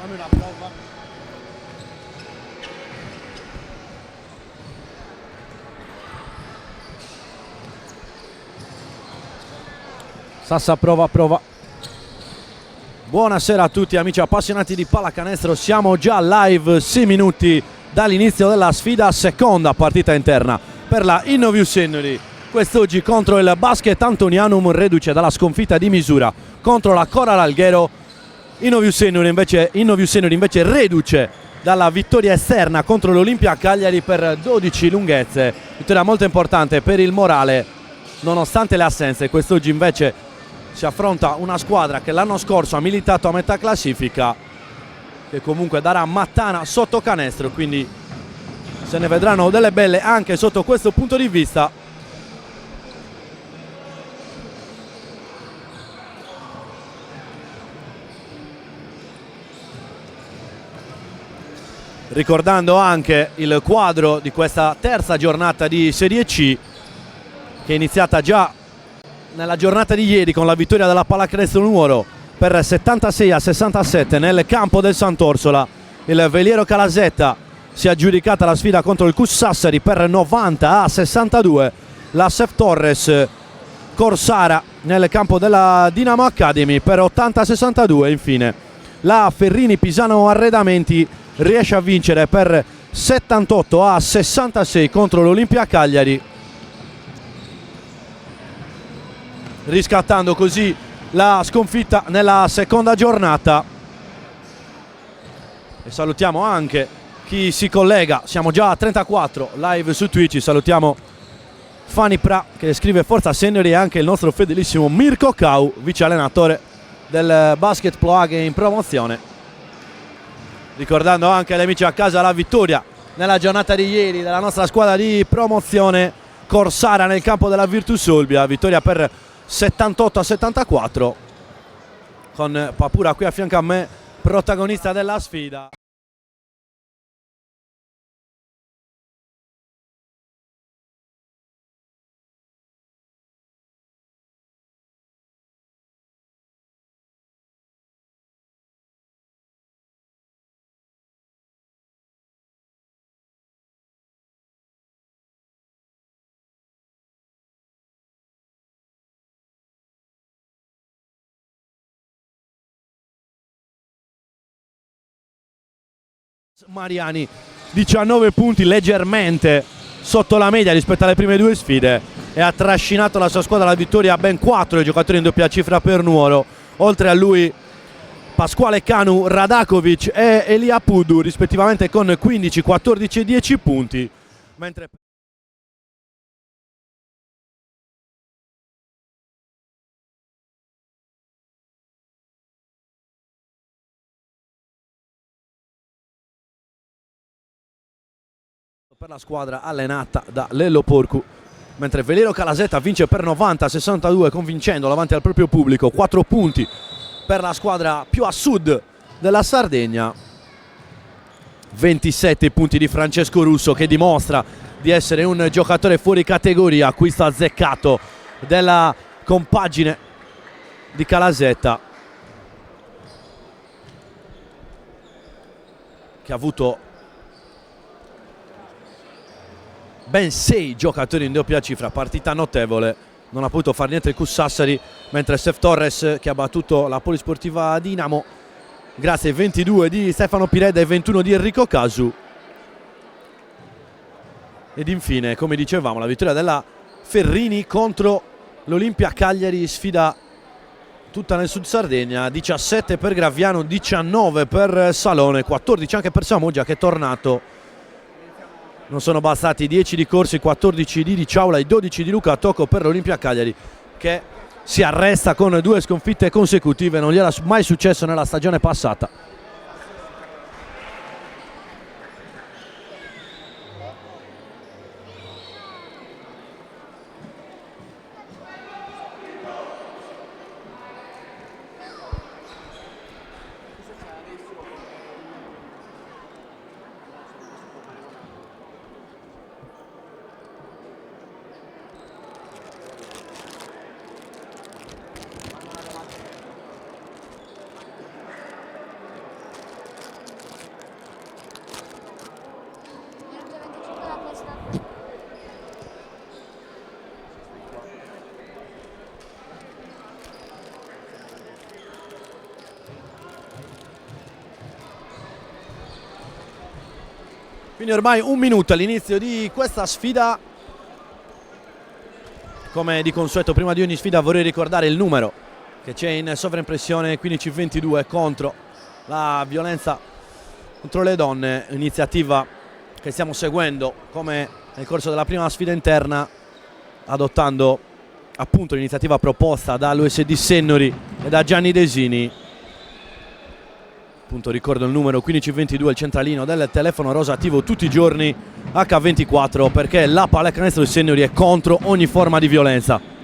Dammi una prova. Sassa prova. Buonasera a tutti amici appassionati di pallacanestro, siamo già live 6 minuti dall'inizio della sfida, seconda partita interna per la Innoviu Seniori. Quest'oggi contro il Basket Antonianum, reduce dalla sconfitta di misura contro la Coral Alghero. Innoviu Seniori invece reduce dalla vittoria esterna contro l'Olimpia Cagliari per 12 lunghezze. Vittoria molto importante per il morale nonostante le assenze. Quest'oggi invece si affronta una squadra che l'anno scorso ha militato a metà classifica, che comunque darà mattana sotto canestro, quindi se ne vedranno delle belle anche sotto questo punto di vista. Ricordando anche il quadro di questa terza giornata di Serie C, che è iniziata già nella giornata di ieri con la vittoria della Pallacanestro Nuoro per 76-67 nel campo del Sant'Orsola. Il Veliero Calasetta si è aggiudicata la sfida contro il Cus Sassari per 90-62. La Sef Torres Corsara nel campo della Dinamo Academy per 80-62. Infine la Ferrini Pisano Arredamenti riesce a vincere per 78-66 contro l'Olimpia Cagliari, riscattando così la sconfitta nella seconda giornata. E salutiamo anche chi si collega, siamo già a 34 live su Twitch. Salutiamo Fani Pra che scrive Forza Seniori e anche il nostro fedelissimo Mirko Cau, vice allenatore del Basket Ploaghe in promozione. Ricordando anche agli amici a casa la vittoria nella giornata di ieri della nostra squadra di promozione Corsara nel campo della Virtus Olbia, vittoria per 78-74 con Papura qui a fianco a me, protagonista della sfida. Mariani 19 punti, leggermente sotto la media rispetto alle prime due sfide, e ha trascinato la sua squadra alla vittoria a ben 4 giocatori in doppia cifra per Nuoro. Oltre a lui Pasquale Canu, Radakovic e Elia Pudu rispettivamente con 15, 14 e 10 punti, mentre per la squadra allenata da Lello Porcu, mentre Veliero Calasetta vince per 90-62 convincendo davanti al proprio pubblico. 4 punti per la squadra più a sud della Sardegna, 27 punti di Francesco Russo, che dimostra di essere un giocatore fuori categoria. Acquisto azzeccato della compagine di Calasetta, che ha avuto ben 6 giocatori in doppia cifra, partita notevole. Non ha potuto fare niente il Cus Sassari, mentre Sef Torres, che ha battuto la Polisportiva Dinamo grazie ai 22 di Stefano Pireda e 21 di Enrico Casu. Ed infine, come dicevamo, la vittoria della Ferrini contro l'Olimpia Cagliari, sfida tutta nel Sud Sardegna. 17 per Graviano, 19 per Salone, 14 anche per Samoggia, che è tornato. Non sono bastati 10 di Corsi, 14 di Ciaula e 12 di Luca Tocco per l'Olimpia Cagliari, che si arresta con 2 sconfitte consecutive. Non gli era mai successo nella stagione passata. Quindi ormai un minuto all'inizio di questa sfida. Come di consueto prima di ogni sfida vorrei ricordare il numero che c'è in sovraimpressione 1522 contro la violenza contro le donne, iniziativa che stiamo seguendo come nel corso della prima sfida interna, adottando appunto l'iniziativa proposta dall'USD Sennori e da Gianni Desini. Appunto ricordo il numero 1522, il centralino del telefono rosa, attivo tutti i giorni H24, perché la pallacanestro del Sennori è contro ogni forma di violenza.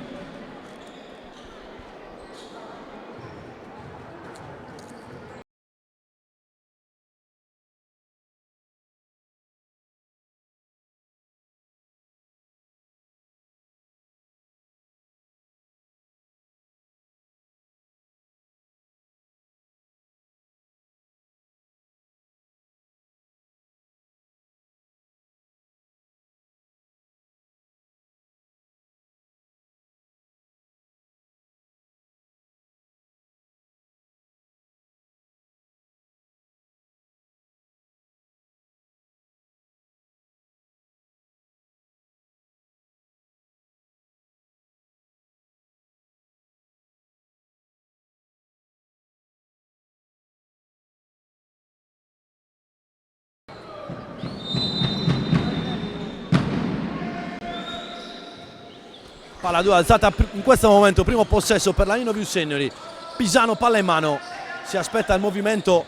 Palla 2 alzata in questo momento, primo possesso per la Innoviu Sennori. Pisano palla in mano, si aspetta il movimento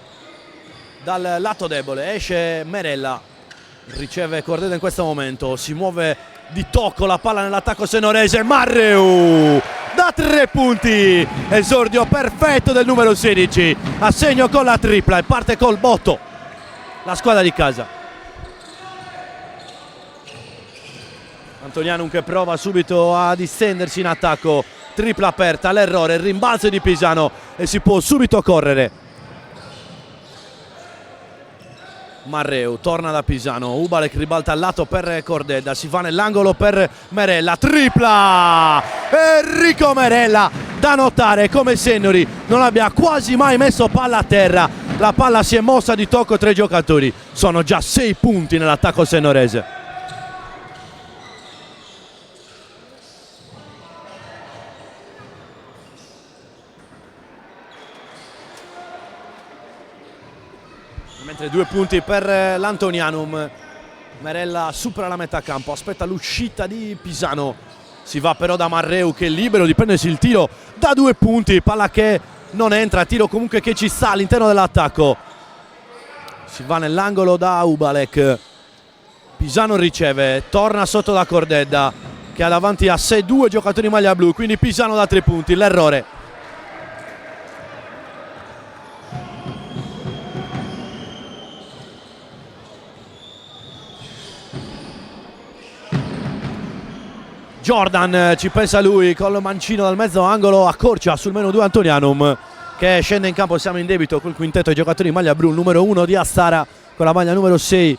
dal lato debole, esce Merella, riceve Cordeda in questo momento, si muove di tocco la palla nell'attacco sennorese. Marreu da 3 punti, esordio perfetto del numero 16, a segno con la tripla e parte col botto la squadra di casa. Antonianum che prova subito a distendersi in attacco, tripla aperta, l'errore, il rimbalzo di Pisano e si può subito correre. Marreu torna da Pisano, Ubalek ribalta al lato per Cordeda, si va nell'angolo per Merella, tripla! Enrico Merella, da notare come Sennori non abbia quasi mai messo palla a terra, la palla si è mossa di tocco 3 giocatori, sono già 6 punti nell'attacco sennorese. Mentre 2 punti per l'Antonianum. Merella supera la metà campo, aspetta l'uscita di Pisano, si va però da Marreu che è libero di prendersi il tiro da 2 punti, palla che non entra, tiro comunque che ci sta all'interno dell'attacco, si va nell'angolo da Ubalek, Pisano riceve, torna sotto da Cordeda che ha davanti a sé 2 giocatori in maglia blu, quindi Pisano da 3 punti, l'errore. Jordan ci pensa lui col mancino dal mezzo angolo, accorcia sul -2 Antonianum che scende in campo. Siamo in debito col quintetto dei giocatori in maglia blu, il numero 1 di Astara con la maglia numero 6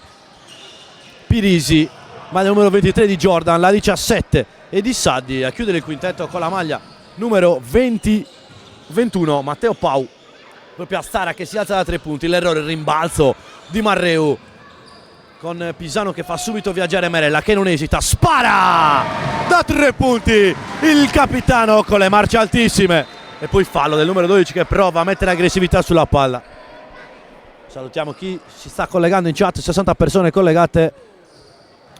Pirisi, maglia numero 23 di Jordan, la 17 e di Saddi a chiudere il quintetto con la maglia numero 21 Matteo Pau. Proprio Astara che si alza da 3 punti, l'errore, il rimbalzo di Marreu con Pisano che fa subito viaggiare Merella che non esita, spara da 3 punti il capitano con le marce altissime e poi fallo del numero 12 che prova a mettere aggressività sulla palla. Salutiamo chi si sta collegando in chat, 60 persone collegate,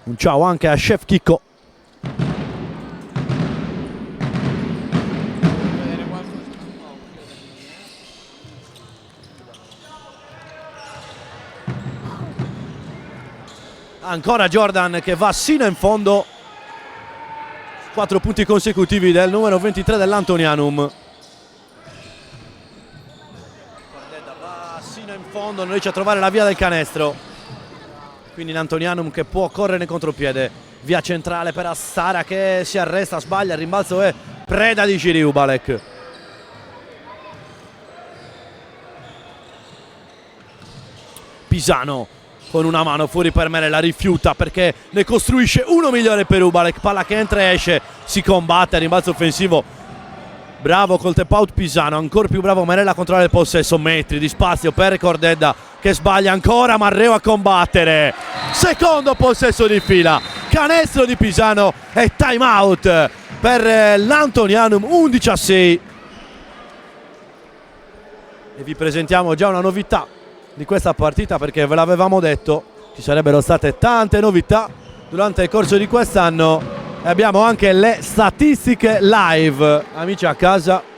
un ciao anche a Chef Chicco. Ancora Jordan che va sino in fondo, 4 punti consecutivi del numero 23 dell'Antonianum. Cordeda va sino in fondo, non riesce a trovare la via del canestro, quindi l'Antonianum che può correre in contropiede, via centrale per Astara che si arresta, sbaglia, il rimbalzo è preda di Ciri Ubalek. Pisano con una mano fuori per Merella, rifiuta perché ne costruisce uno migliore per Ubalek, palla che entra e esce, si combatte, rimbalzo offensivo Bravo col tap out Pisano, ancora più bravo Marella a controllare il possesso, metri di spazio per Cordedda che sbaglia ancora, Marreu a combattere. Secondo possesso di fila, canestro di Pisano e time out per l'Antonianum, 11-6. E vi presentiamo già una novità di questa partita, perché ve l'avevamo detto, ci sarebbero state tante novità durante il corso di quest'anno. E abbiamo anche le statistiche live, amici a casa.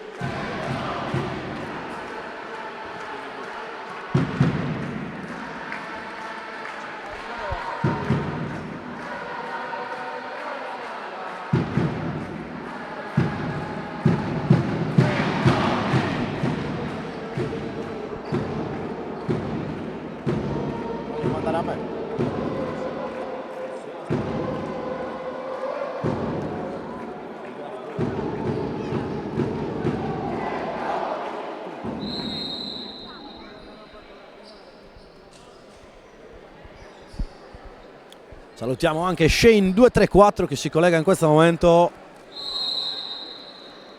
Salutiamo anche Shane 234 che si collega in questo momento.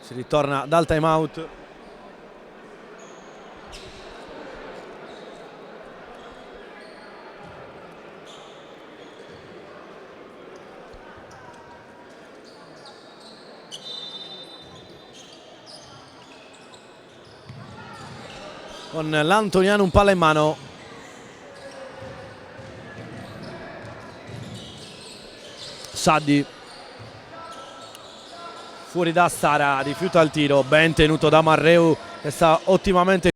Si ritorna dal time out. Con l'Antoniano un palla in mano. Saddi fuori da Stara, rifiuta il tiro, ben tenuto da Marreu che sta ottimamente.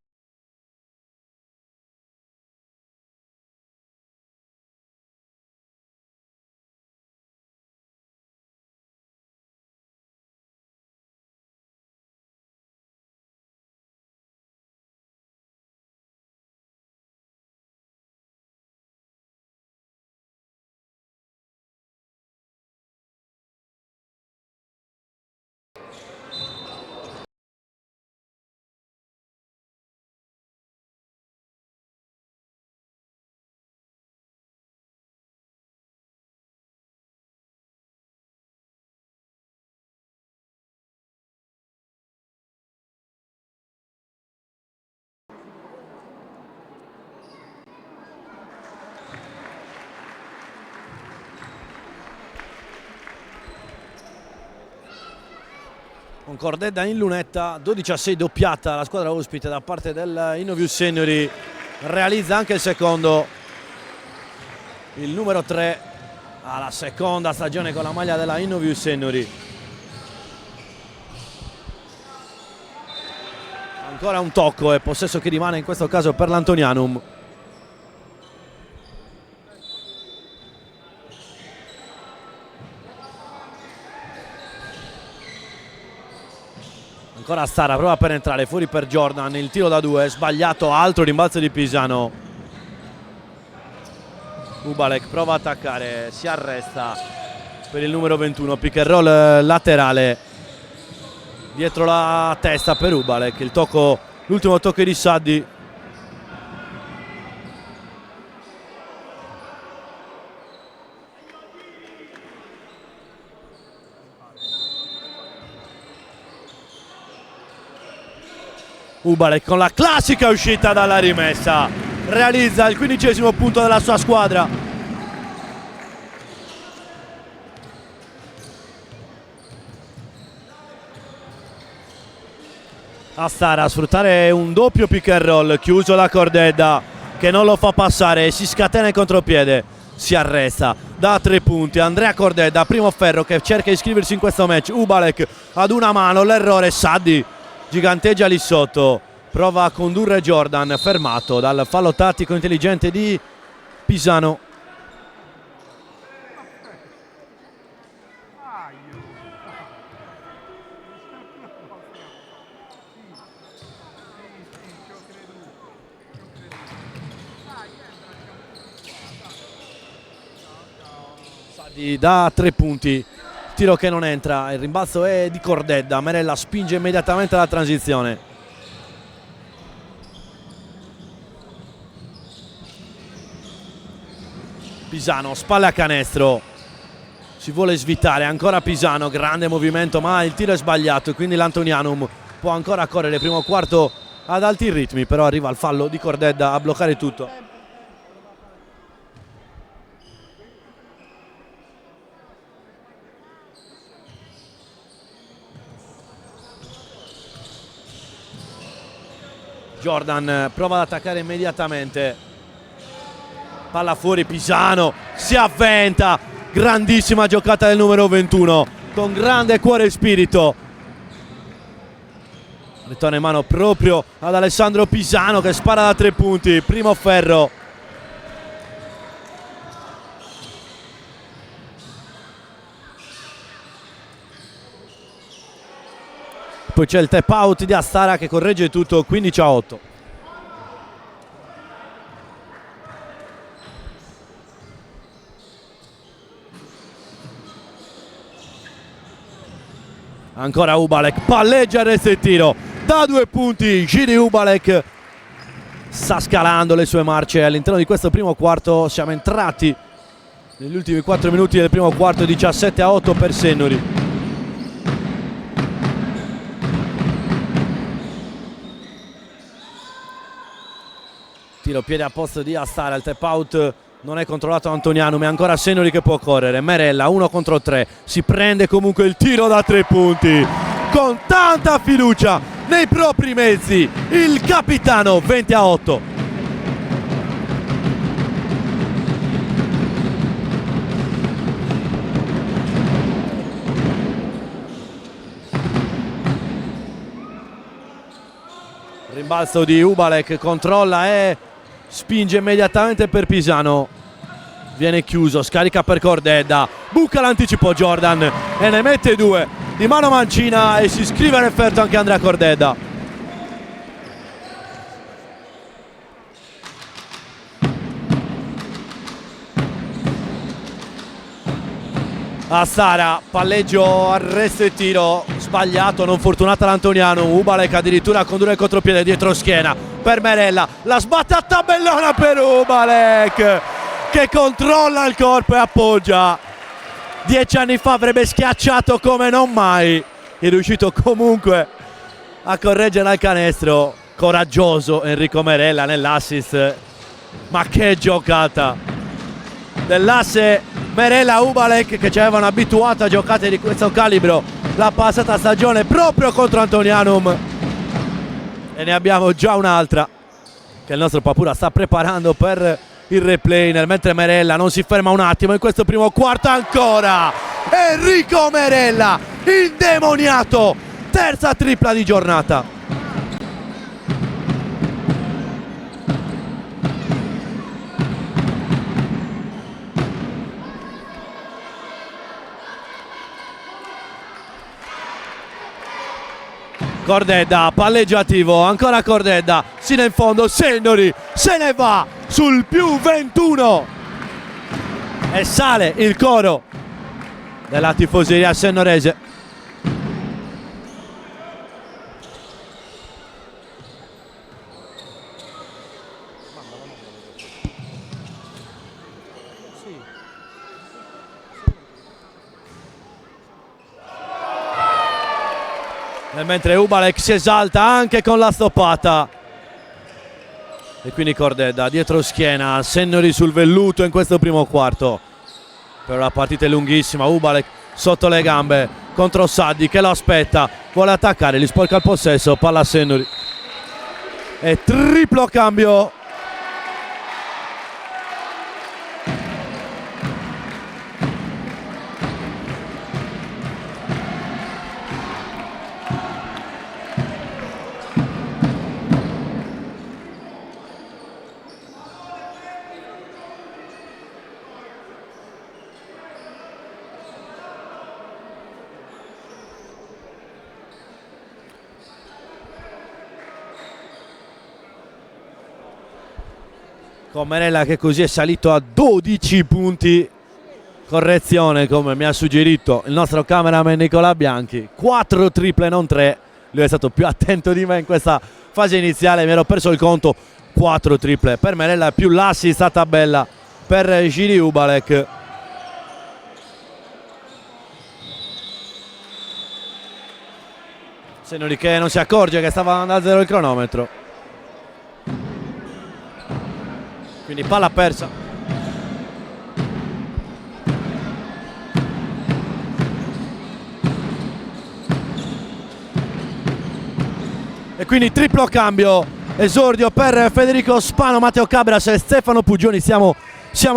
Con Cordedda in lunetta, 12-6 doppiata la squadra ospite da parte del Innovius Seniori, realizza anche il secondo, il numero 3 alla seconda stagione con la maglia della Innovius Seniori. Ancora un tocco e possesso che rimane in questo caso per l'Antonianum. Ancora Stara, prova per entrare, fuori per Jordan, il tiro da 2, sbagliato, altro rimbalzo di Pisano. Ubalek prova a attaccare, si arresta per il numero 21, pick and roll laterale, dietro la testa per Ubalek, il tocco, l'ultimo tocco di Saddi. Ubalek con la classica uscita dalla rimessa realizza il 15° punto della sua squadra. A Stara a sfruttare un doppio pick and roll, chiuso da Cordedda che non lo fa passare, si scatena in contropiede, si arresta da 3 punti. Andrea Cordedda, primo ferro che cerca di iscriversi in questo match. Ubalek ad una mano, l'errore, Saddi giganteggia lì sotto, prova a condurre Jordan, fermato dal fallo tattico intelligente di Pisano. Saddi da 3 punti, tiro che non entra, il rimbalzo è di Cordedda, Marella spinge immediatamente la transizione. Pisano, spalle a canestro, si vuole svitare, ancora Pisano, grande movimento ma il tiro è sbagliato e quindi l'Antonianum può ancora correre primo quarto ad alti ritmi, però arriva il fallo di Cordedda a bloccare tutto. Jordan prova ad attaccare immediatamente, palla fuori, Pisano si avventa, grandissima giocata del numero 21 con grande cuore e spirito. Ritorna in mano proprio ad Alessandro Pisano che spara da 3 punti, primo ferro. Poi c'è il tap out di Astara che corregge tutto, 15-8. Ancora Ubalek, palleggia il resto e tiro da 2 punti. Giri Ubalek sta scalando le sue marce all'interno di questo primo quarto. Siamo entrati negli ultimi 4 minuti del primo quarto, 17-8 per Sennori. Tiro piede a posto di Astara, il tap out non è controllato da Antonianum, è ancora Sennori che può correre. Merella 1 contro 3, si prende comunque il tiro da 3 punti con tanta fiducia nei propri mezzi, il capitano, 20-8. Rimbalzo di Ubalek, controlla e spinge immediatamente per Pisano, viene chiuso, scarica per Cordedda, buca l'anticipo Jordan e ne mette 2 di mano mancina e si iscrive a referto anche Andrea Cordedda. Astara, palleggio, arresto e tiro sbagliato, non fortunata l'Antoniano. Ubalek addirittura con 2 contropiede dietro schiena per Merella, la sbatte a tabellona per Ubalek che controlla il corpo e appoggia. 10 anni fa avrebbe schiacciato come non mai, è riuscito comunque a correggere al canestro. Coraggioso Enrico Merella nell'assist, ma che giocata dell'asse Merella Ubalek che ci avevano abituato a giocate di questo calibro la passata stagione proprio contro Antonianum, e ne abbiamo già un'altra che il nostro Papura sta preparando per il replay, mentre Merella non si ferma un attimo in questo primo quarto. Ancora Enrico Merella, indemoniato, terza tripla di giornata. Cordedda, palleggiativo, ancora Cordedda, sino in fondo, Sennori se ne va sul più 21 e sale il coro della tifoseria sennorese. Mentre Ubalek si esalta anche con la stoppata e quindi Cordedda dietro schiena, Sennori sul velluto in questo primo quarto. Però la partita è lunghissima, Ubalek sotto le gambe contro Saddi che lo aspetta, vuole attaccare, gli sporca il possesso, palla a Sennori e triplo cambio. Con Merella che così è salito a 12 punti, correzione come mi ha suggerito il nostro cameraman Nicola Bianchi, 4 triple non 3, lui è stato più attento di me in questa fase iniziale, mi ero perso il conto. 4 triple per Merella più l'assist a tabella per Giri Ubalek. Sennoli che non si accorge che stava andando a zero il cronometro. Quindi palla persa. E quindi triplo cambio, esordio per Federico Spano, Matteo Cabras e Stefano Puggioni. Siamo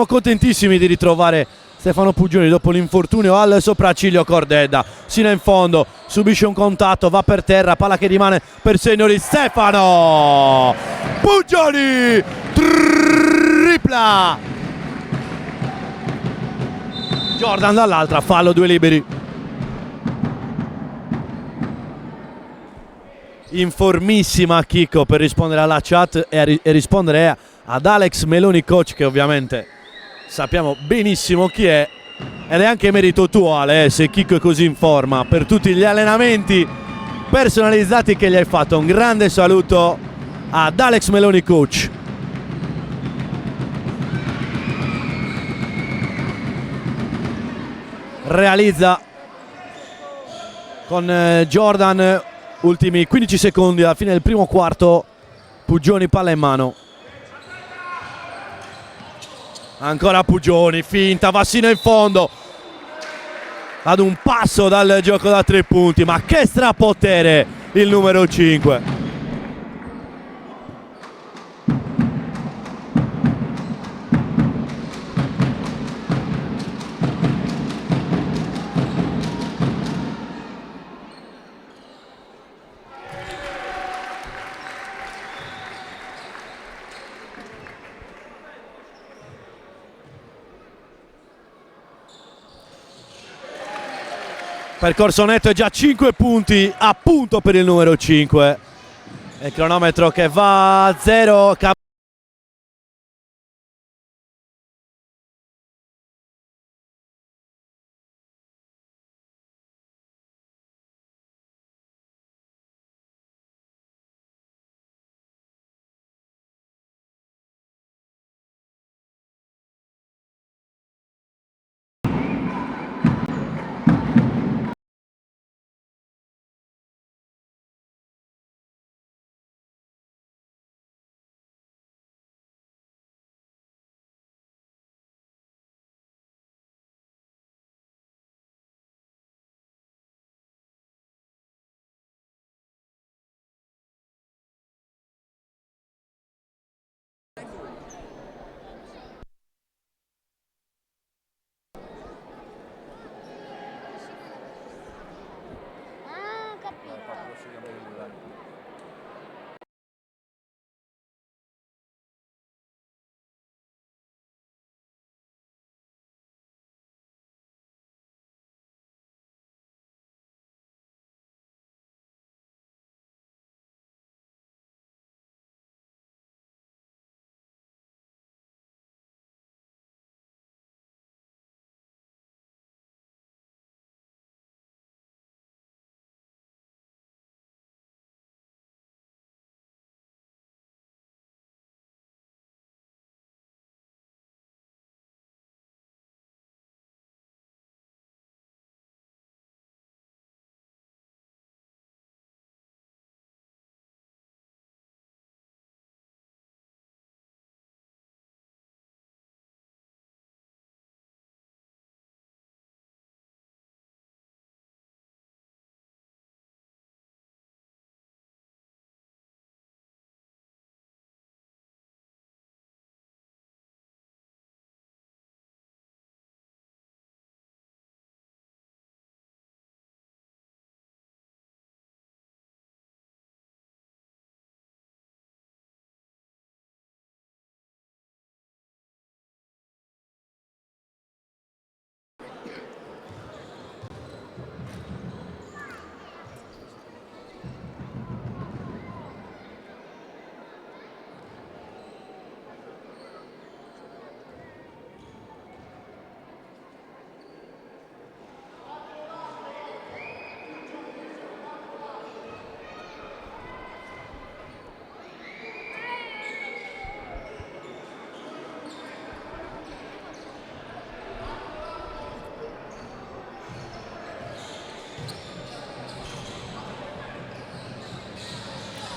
contentissimi di ritrovare Stefano Puggioni dopo l'infortunio al sopracciglio. Cordedda sino in fondo, subisce un contatto, va per terra, palla che rimane per Sennoli. Stefano Puggioni, tripla. Jordan dall'altra, fallo, 2 liberi. Informissima Chicco per rispondere alla chat e rispondere ad Alex Meloni coach, che ovviamente sappiamo benissimo chi è, ed è anche merito tuo Ale, se Chicco è così in forma, per tutti gli allenamenti personalizzati che gli hai fatto. Un grande saluto ad Alex Meloni coach. Realizza con Jordan, ultimi 15 secondi alla fine del primo quarto. Puggioni, palla in mano, ancora Puggioni, finta, va sino in fondo, ad un passo dal gioco da 3 punti, ma che strapotere il numero 5. Percorso netto è già 5 punti, appunto per il numero 5. Il cronometro che va a 0.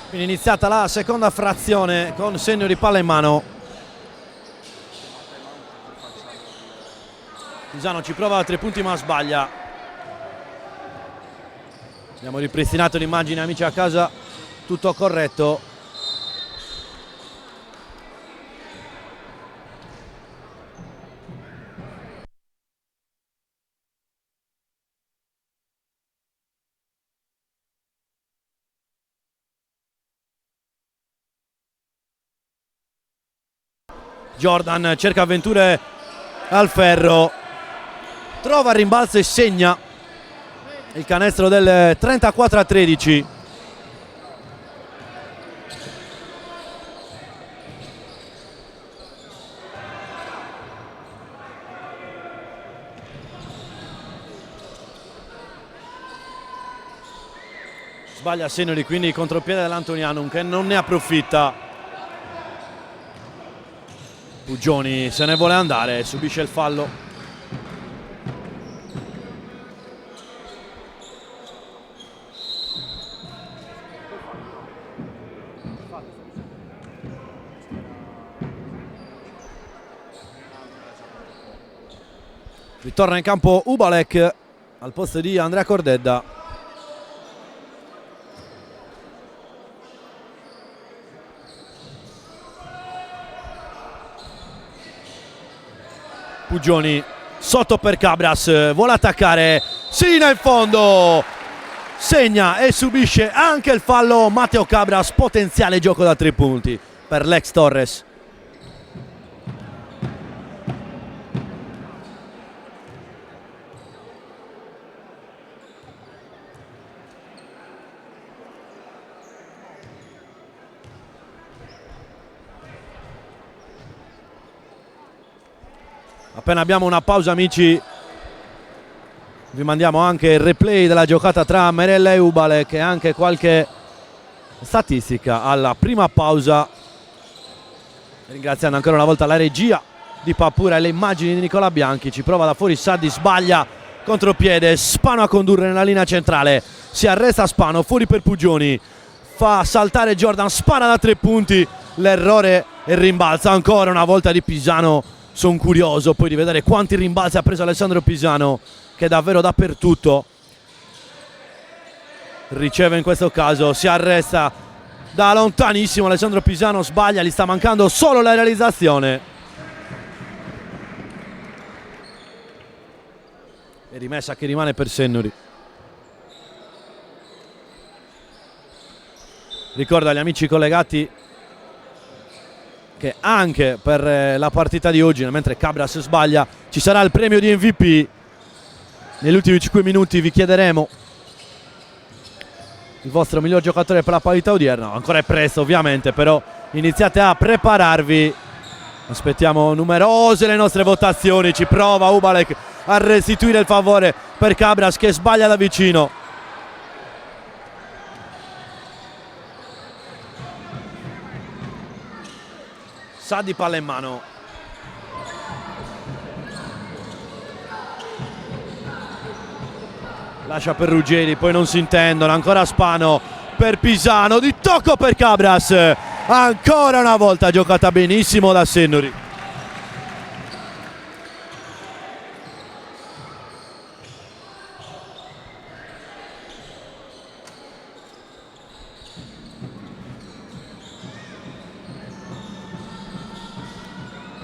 Quindi iniziata la seconda frazione con segno di palla in mano. Pisano ci prova a 3 punti ma sbaglia. Abbiamo ripristinato l'immagine, amici a casa, tutto corretto. Jordan cerca avventure al ferro, trova il rimbalzo e segna il canestro del 34-13. Sbaglia Senori, quindi contropiede dell'Antonianum che non ne approfitta. Pugioni se ne vuole andare, subisce il fallo. Ritorna in campo Ubalek al posto di Andrea Cordedda. Pugioni sotto per Cabras, vuole attaccare, Sina in fondo, segna e subisce anche il fallo Matteo Cabras, potenziale gioco da 3 punti per l'ex Torres. Appena abbiamo una pausa, amici, vi mandiamo anche il replay della giocata tra Merella e Ubalek e anche qualche statistica alla prima pausa, ringraziando ancora una volta la regia di Papura e le immagini di Nicola Bianchi. Ci prova da fuori Saddi, sbaglia, contropiede, Spano a condurre nella linea centrale, si arresta Spano, fuori per Pugioni, fa saltare Jordan, spara da 3 punti, l'errore e rimbalza ancora una volta di Pisano. Sono curioso poi di vedere quanti rimbalzi ha preso Alessandro Pisano, che è davvero dappertutto. Riceve in questo caso, si arresta da lontanissimo Alessandro Pisano, sbaglia, gli sta mancando solo la realizzazione. E rimessa che rimane per Sennori. Ricordo agli amici collegati che anche per la partita di oggi, mentre Cabras sbaglia, ci sarà il premio di MVP. Negli ultimi 5 minuti vi chiederemo il vostro miglior giocatore per la parità odierna. Ancora è presto ovviamente, però iniziate a prepararvi. Aspettiamo numerose le nostre votazioni. Ci prova Ubalek a restituire il favore per Cabras che sbaglia da vicino. Saddi palla in mano. Lascia per Ruggeri, poi non si intendono. Ancora Spano per Pisano, di tocco per Cabras. Ancora una volta giocata benissimo da Sennori.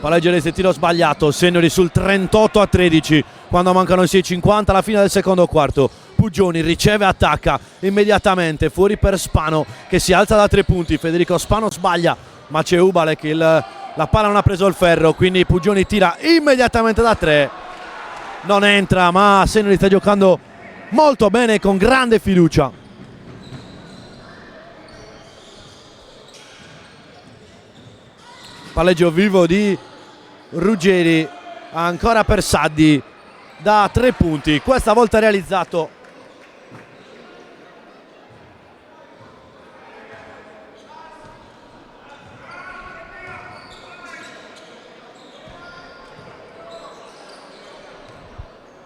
Palleggerese, tiro sbagliato, Sennori sul 38-13 quando mancano 6:50 alla fine del secondo quarto. Pugioni riceve, attacca immediatamente, fuori per Spano che si alza da 3 punti. Federico Spano sbaglia, ma c'è Ubalek, la palla non ha preso il ferro, quindi Pugioni tira immediatamente da 3. Non entra, ma Sennori sta giocando molto bene, con grande fiducia. Palleggio vivo di Ruggeri, ancora per Saddi da 3 punti, questa volta realizzato.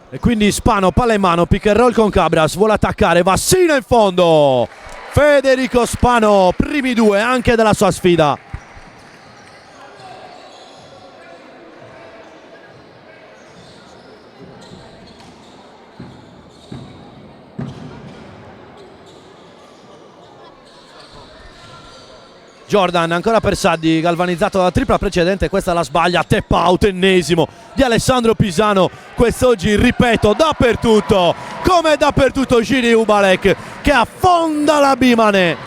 E quindi Spano, palla in mano, pick and roll con Cabras, vuole attaccare, va Sina in fondo, Federico Spano, primi due anche della sua sfida. Jordan ancora per Saddi, galvanizzato dalla tripla precedente, questa la sbaglia, tap out ennesimo di Alessandro Pisano. Quest'oggi, ripeto, dappertutto, come dappertutto Giri Ubalek che affonda la Bimane.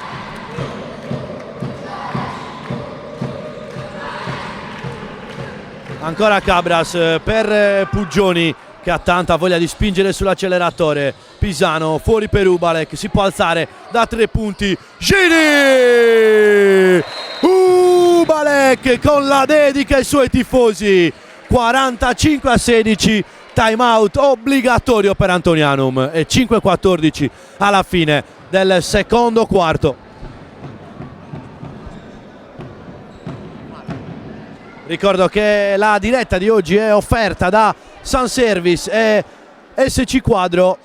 Ancora Cabras per Puggioni che ha tanta voglia di spingere sull'acceleratore. Pisano fuori per Ubalek, si può alzare da 3 punti. Giri Ubalek con la dedica ai suoi tifosi. 45-16, time out obbligatorio per Antonianum e 5-14 alla fine del secondo quarto. Ricordo che la diretta di oggi è offerta da Sun Service e SC Quadro.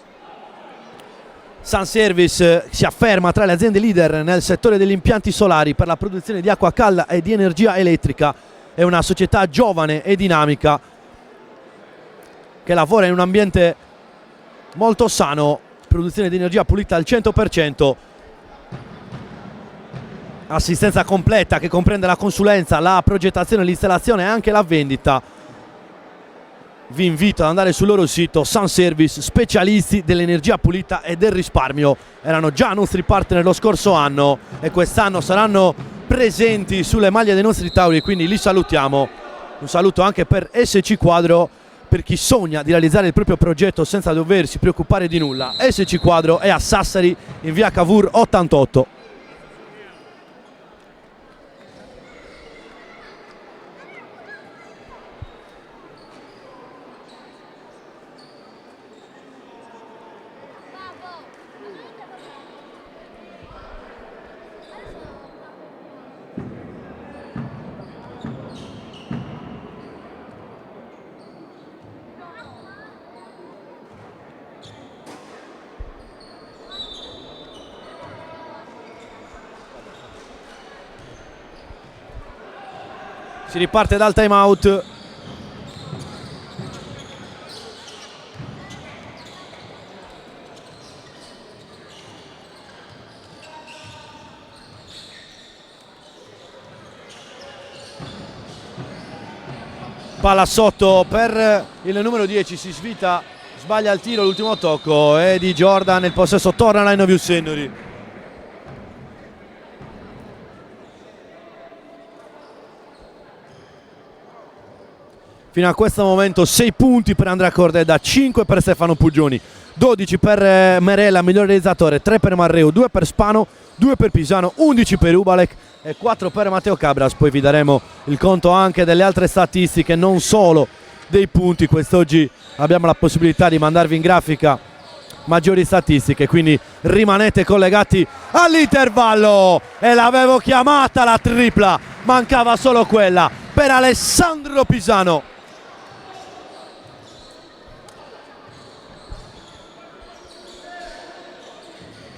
Sun Service si afferma tra le aziende leader nel settore degli impianti solari per la produzione di acqua calda e di energia elettrica. È una società giovane e dinamica che lavora in un ambiente molto sano, produzione di energia pulita al 100%, assistenza completa che comprende la consulenza, la progettazione, l'installazione e anche la vendita. Vi invito ad andare sul loro sito Sun Service, specialisti dell'energia pulita e del risparmio. Erano già nostri partner lo scorso anno e quest'anno saranno presenti sulle maglie dei nostri tavoli, quindi li salutiamo. Un saluto anche per SC Quadro, per chi sogna di realizzare il proprio progetto senza doversi preoccupare di nulla. SC Quadro è a Sassari in via Cavour 88. Si riparte dal time out. Palla sotto per il numero 10, si svita, sbaglia il tiro, l'ultimo tocco è di Jordan, il possesso torna alla Innovius Sennori. Fino a questo momento 6 punti per Andrea Cordeda, 5 per Stefano Puggioni, 12 per Merella, miglior realizzatore, 3 per Marreu, 2 per Spano, 2 per Pisano, 11 per Ubalek e 4 per Matteo Cabras. Poi vi daremo il conto anche delle altre statistiche, non solo dei punti. Quest'oggi abbiamo la possibilità di mandarvi in grafica maggiori statistiche, quindi rimanete collegati all'intervallo. E l'avevo chiamata la tripla, mancava solo quella per Alessandro Pisano.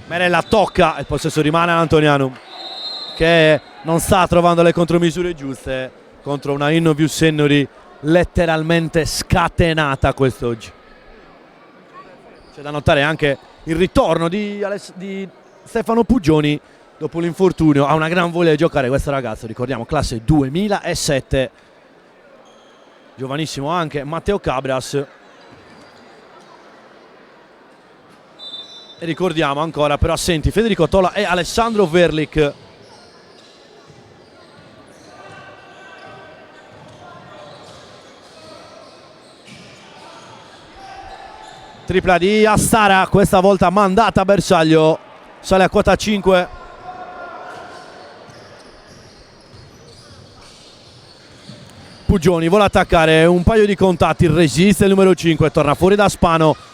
Merella tocca, il possesso rimane all'Antonianum, che non sta trovando le contromisure giuste contro una Innovius Sennori letteralmente scatenata quest'oggi. C'è da notare anche il ritorno di Stefano Puggioni dopo l'infortunio. Ha una gran voglia di giocare questo ragazzo, ricordiamo classe 2007, giovanissimo anche Matteo Cabras. E ricordiamo ancora però assenti Federico Tola e Alessandro Verlik. Tripla di Astara, questa volta mandata a bersaglio, sale a quota 5. Puggioni vuole attaccare, un paio di contatti, resiste il numero 5, torna fuori da Spano.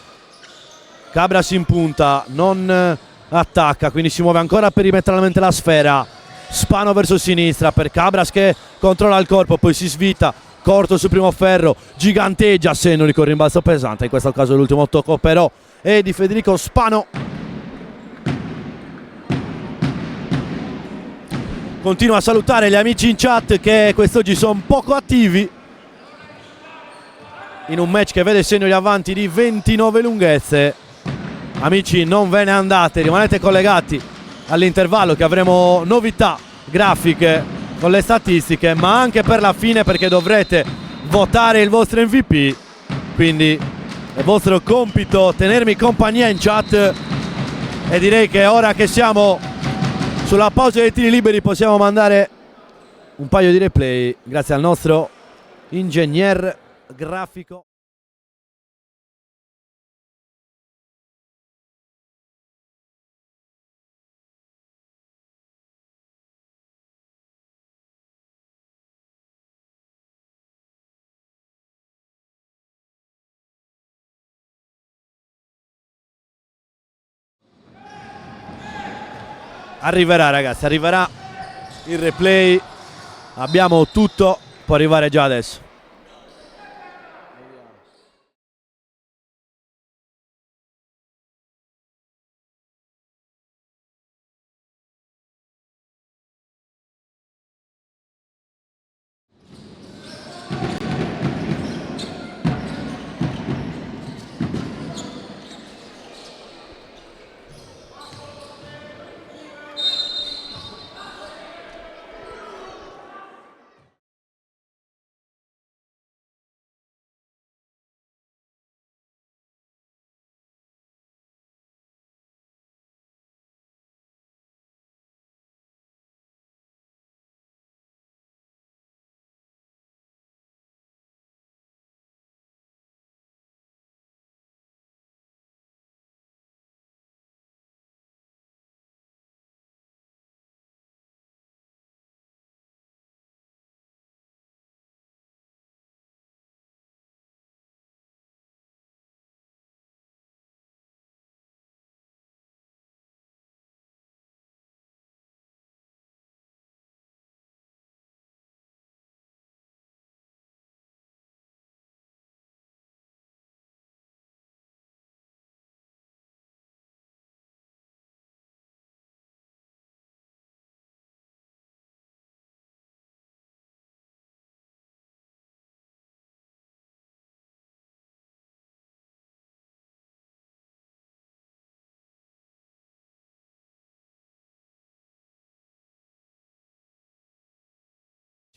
Cabras in punta, non attacca, quindi si muove ancora perimetralmente la sfera. Spano verso sinistra per Cabras che controlla il corpo, poi si svita, corto sul primo ferro, giganteggia Sennori con rimbalzo pesante, in questo caso l'ultimo tocco però è di Federico Spano. Continuo a salutare gli amici in chat che quest'oggi sono poco attivi in un match che vede segno di avanti di 29 lunghezze. Amici, non ve ne andate, rimanete collegati all'intervallo che avremo novità grafiche con le statistiche, ma anche per la fine, perché dovrete votare il vostro MVP, quindi è vostro compito tenermi compagnia in chat. E direi che ora che siamo sulla pausa dei tiri liberi possiamo mandare un paio di replay grazie al nostro ingegner grafico. Arriverà ragazzi, arriverà il replay, abbiamo tutto, può arrivare già adesso.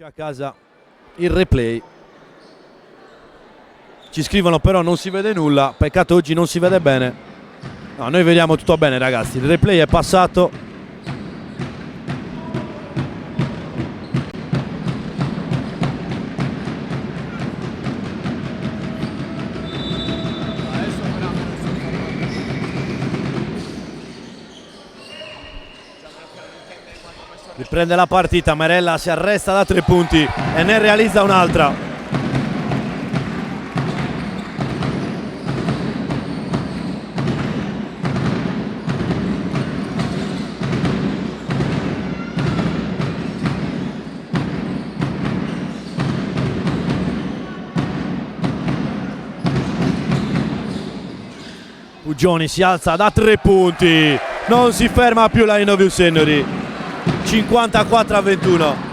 A casa il replay, ci scrivono però non si vede nulla, peccato oggi non si vede bene. No, noi vediamo tutto bene ragazzi, il replay è passato. Riprende la partita, Marella si arresta da 3 punti e ne realizza un'altra. Pugioni si alza da 3 punti, non si ferma più la Innovius Seniori. 54-21.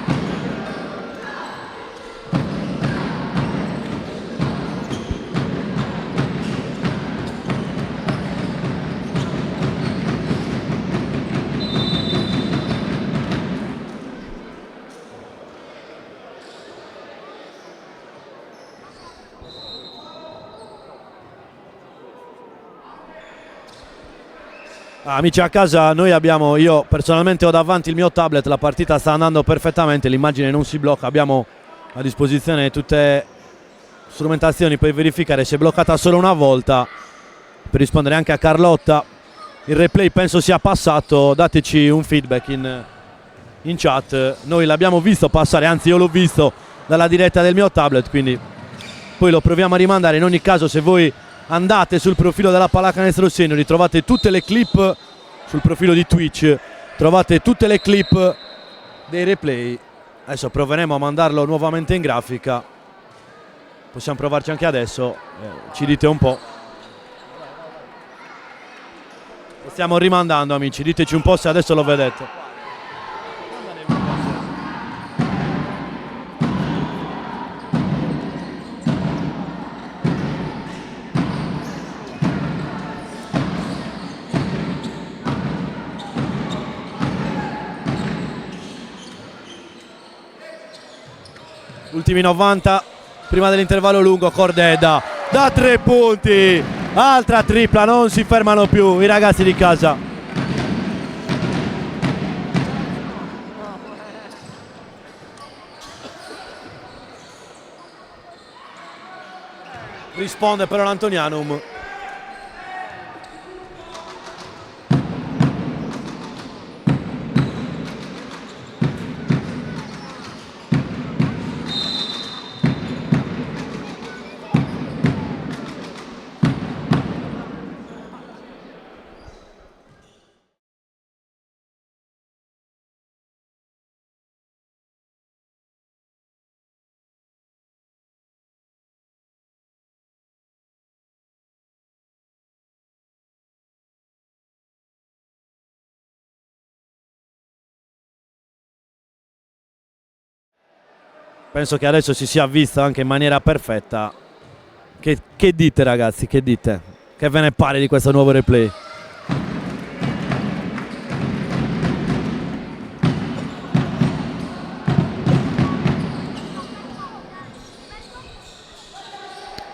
Amici a casa, io personalmente ho davanti il mio tablet, la partita sta andando perfettamente, l'immagine non si blocca, abbiamo a disposizione tutte le strumentazioni per verificare se è bloccata solo una volta, per rispondere anche a Carlotta. Il replay penso sia passato, dateci un feedback in chat. Noi l'abbiamo visto passare, anzi io l'ho visto dalla diretta del mio tablet, quindi poi lo proviamo a rimandare. In ogni caso, se voi andate sul profilo della Pallacanestro Senior, trovate tutte le clip sul profilo di Twitch, trovate tutte le clip dei replay. Adesso proveremo a mandarlo nuovamente in grafica, possiamo provarci anche adesso, ci dite un po'. Lo stiamo rimandando amici, diteci un po' se adesso lo vedete. Ultimi 90 prima dell'intervallo lungo. Cordeda da 3 punti, altra tripla, non si fermano più i ragazzi di casa. Risponde però l'Antonianum. Penso che adesso si sia vista anche in maniera perfetta. Che dite ragazzi, che dite? Che ve ne pare di questo nuovo replay?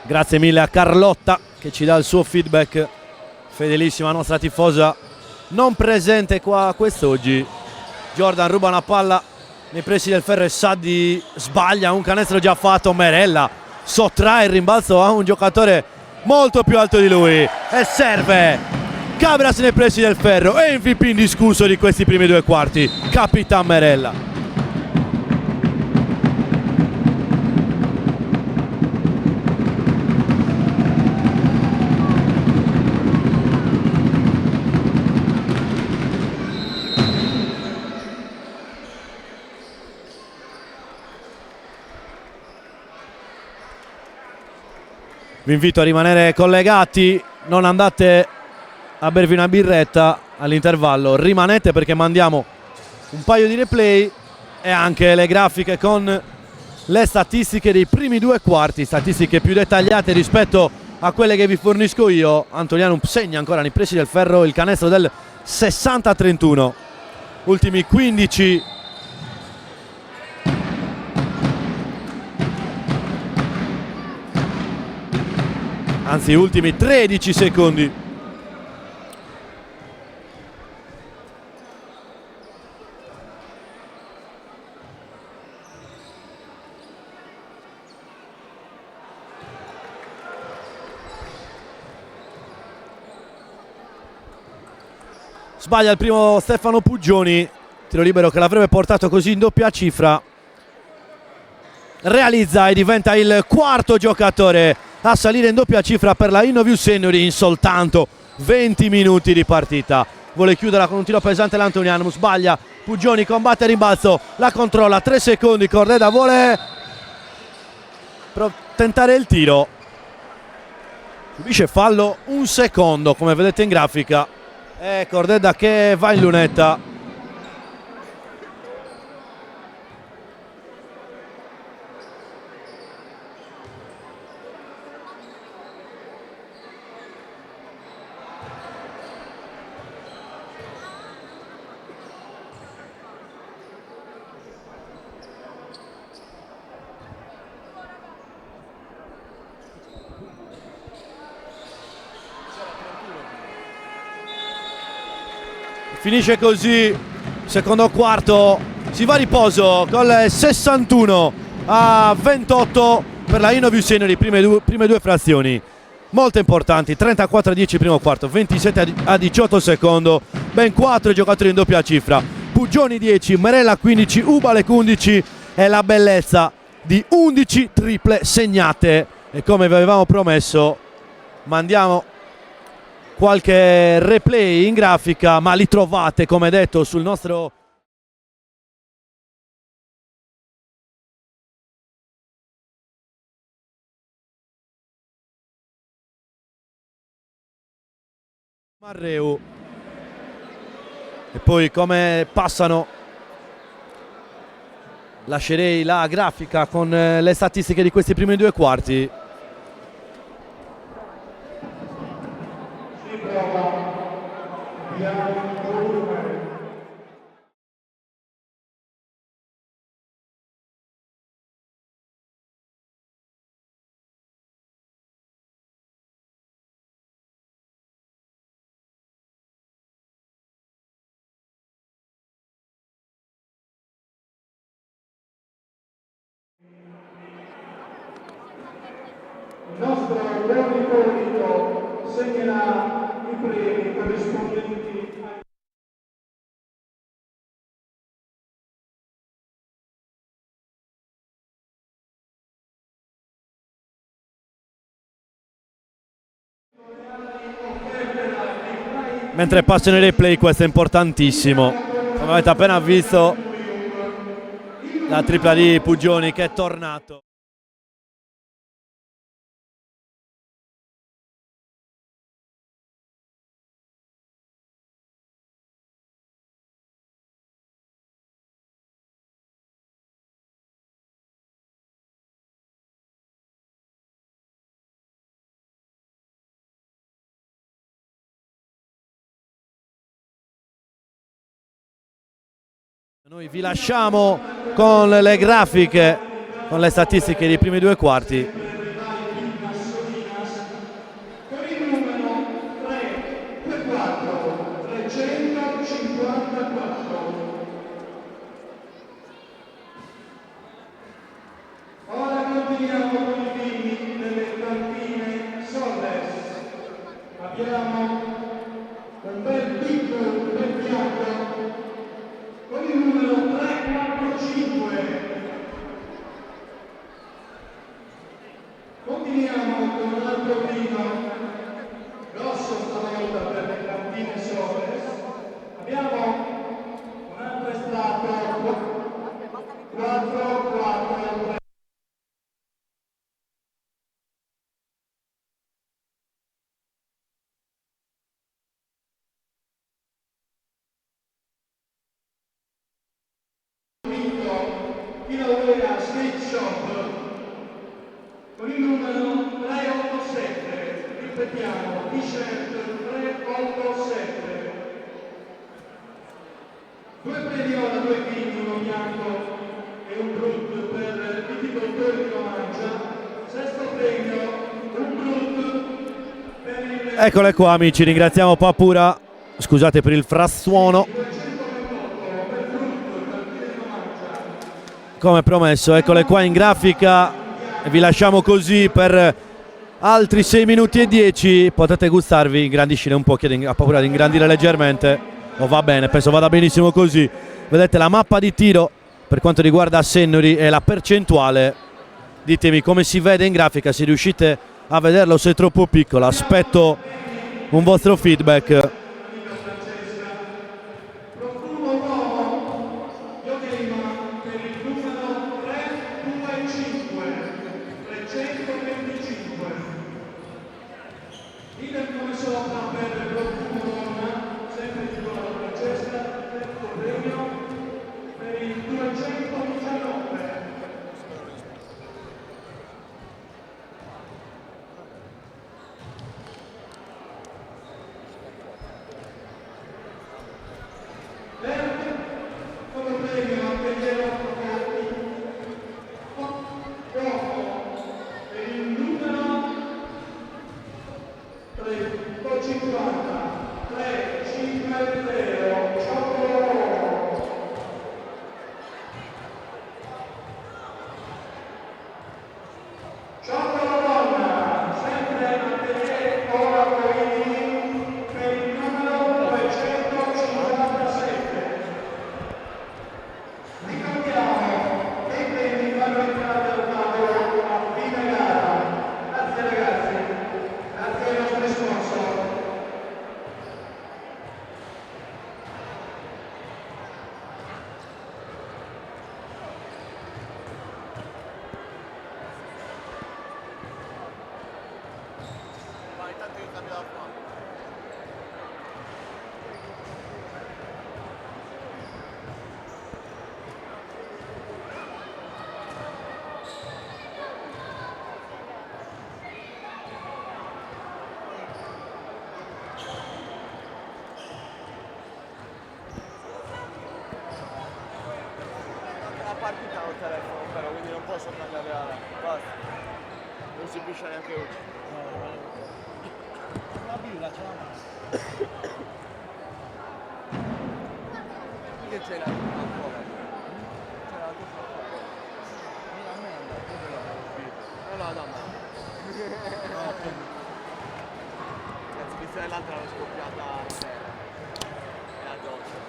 Grazie mille a Carlotta che ci dà il suo feedback, fedelissima nostra tifosa, non presente qua quest'oggi. Jordan ruba una palla nei pressi del ferro e Saddi sbaglia, un canestro già fatto. Merella sottrae il rimbalzo a un giocatore molto più alto di lui e serve. Cabras nei pressi del ferro, MVP indiscusso di questi primi 2 quarti, Capitan Merella. Vi invito a rimanere collegati, non andate a bervi una birretta all'intervallo, rimanete perché mandiamo un paio di replay e anche le grafiche con le statistiche dei primi 2 quarti, statistiche più dettagliate rispetto a quelle che vi fornisco io. Antonianum segna ancora nei pressi del ferro il canestro del 60-31, ultimi 15 anzi ultimi 13 secondi. Sbaglia il primo Stefano Puggioni, tiro libero che l'avrebbe portato così in doppia cifra. Realizza e diventa il quarto giocatore a salire in doppia cifra per la Innoviu Senior in soltanto 20 minuti di partita. Vuole chiudere con un tiro pesante l'Antonianum, sbaglia, Puggioni combatte il rimbalzo, la controlla, 3 secondi, Cordeda vuole tentare il tiro, subisce fallo, 1 secondo come vedete in grafica, e Cordeda che va in lunetta. Finisce così, secondo quarto, si va a riposo con il 61-28 per la Innoviu Senior, le prime due frazioni molto importanti, 34-10 primo quarto, 27-18 secondo, ben 4 giocatori in doppia cifra, Puggioni 10, Merella 15, Ubale 15 e la bellezza di 11 triple segnate. E come vi avevamo promesso mandiamo qualche replay in grafica, ma li trovate come detto sul nostro Marreu. E poi come passano lascerei la grafica con le statistiche di questi primi 2 quarti. nostro buon ricordo segnerà i premi corrispondenti. Mentre passano i replay, questo è importantissimo. Come avete appena visto, la tripla di Pugioni che è tornato. Noi vi lasciamo con le grafiche, con le statistiche dei primi due quarti. Con il numero 324 354. Ora continuiamo con i vini delle cantine Solles. Abbiamo un bel piccolo, un bel piatto con il numero 345. Continuiamo con un altro vino grosso stavolta per le cantine Solles. Abbiamo un altro estratto 443. Kilauea Sweet Shop con il numero 387, ripetiamo, t-shirt 387. Due prediola, due vini, uno bianco e un brut per i viticoltori di Romancia. Sesto premio, un brut per il... Eccole qua amici, ringraziamo Papura, scusate per il frastuono. Come promesso, eccole qua in grafica e vi lasciamo così per altri 6 minuti e 10. Potete gustarvi, ingrandiscere un po', ha paura di ingrandire leggermente. Oh, va bene, penso vada benissimo così. Vedete la mappa di tiro per quanto riguarda Sennori e la percentuale. Ditemi come si vede in grafica, se riuscite a vederlo, se è troppo piccola. Aspetto un vostro feedback. partita col telefono però, quindi non posso cambiare la... Basta. Non si biscia neanche oggi. La birra c'è la mano. Che c'è la birra ancora? C'è la birra ancora. Mira, a me è andato. No, no, no. l'altra l'ho scoppiata a terra e addosso.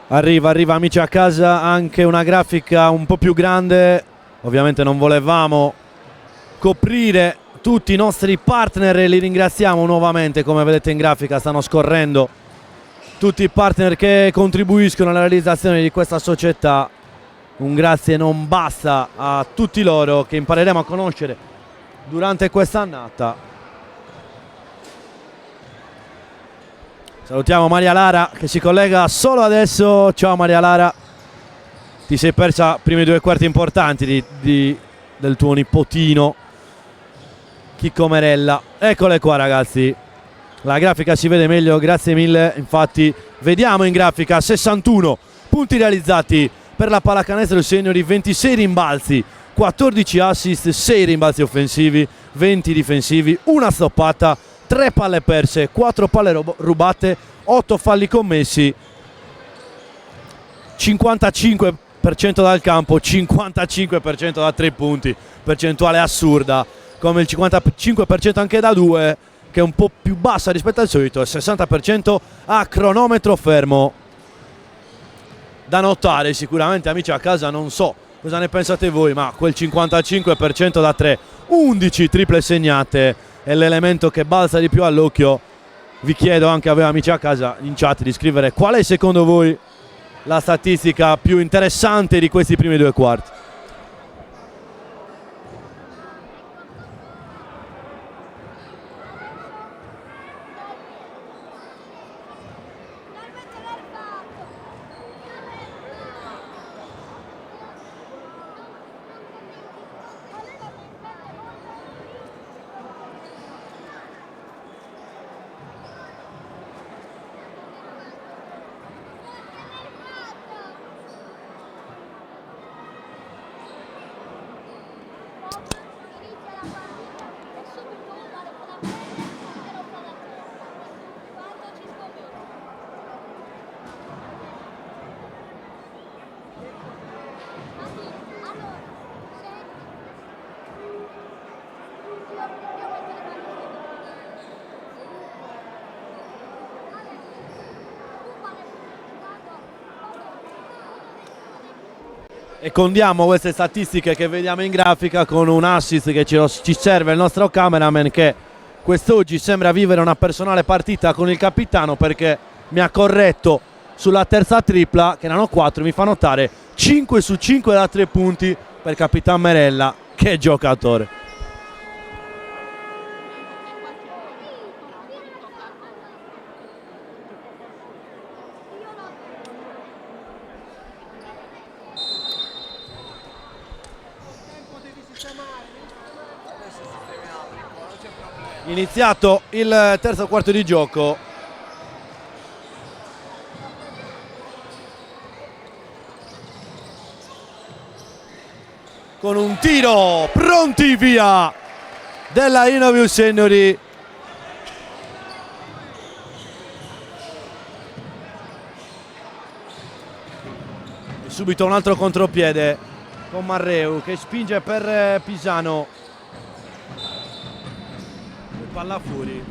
Arriva amici a casa anche una grafica un po' più grande. Ovviamente non volevamo coprire tutti i nostri partner e li ringraziamo nuovamente. Come vedete in grafica stanno scorrendo tutti i partner che contribuiscono alla realizzazione di questa società. Un grazie non basta a tutti loro che impareremo a conoscere durante quest'annata. Salutiamo Maria Lara che si collega solo adesso. Ciao Maria Lara, ti sei persa i primi 2 quarti importanti del tuo nipotino Chicco Merella. Eccole qua ragazzi, la grafica si vede meglio, grazie mille. Infatti vediamo in grafica 61 punti realizzati per la pallacanestro seniori, 26 rimbalzi, 14 assist, 6 rimbalzi offensivi, 20 difensivi, una stoppata, 3 palle perse, 4 palle rubate, 8 falli commessi, 55% dal campo, 55% da 3 punti, percentuale assurda, come il 55% anche da 2, che è un po' più bassa rispetto al solito, e 60% a cronometro fermo. Da notare sicuramente, amici a casa, non so cosa ne pensate voi, ma quel 55% da 3, 11 triple segnate è l'elemento che balza di più all'occhio. Vi chiedo anche a voi amici a casa in chat di scrivere qual è secondo voi la statistica più interessante di questi primi 2 quarti. E condiamo queste statistiche che vediamo in grafica con un assist che ci serve il nostro cameraman, che quest'oggi sembra vivere una personale partita con il capitano, perché mi ha corretto sulla terza tripla, che erano 4, mi fa notare 5 su 5 da 3 punti per Capitan Merella. Che giocatore! Iniziato il terzo quarto di gioco. Con un tiro, pronti via della Innoview Seniori. E subito un altro contropiede con Marreu che spinge per Pisano. Palla fuori.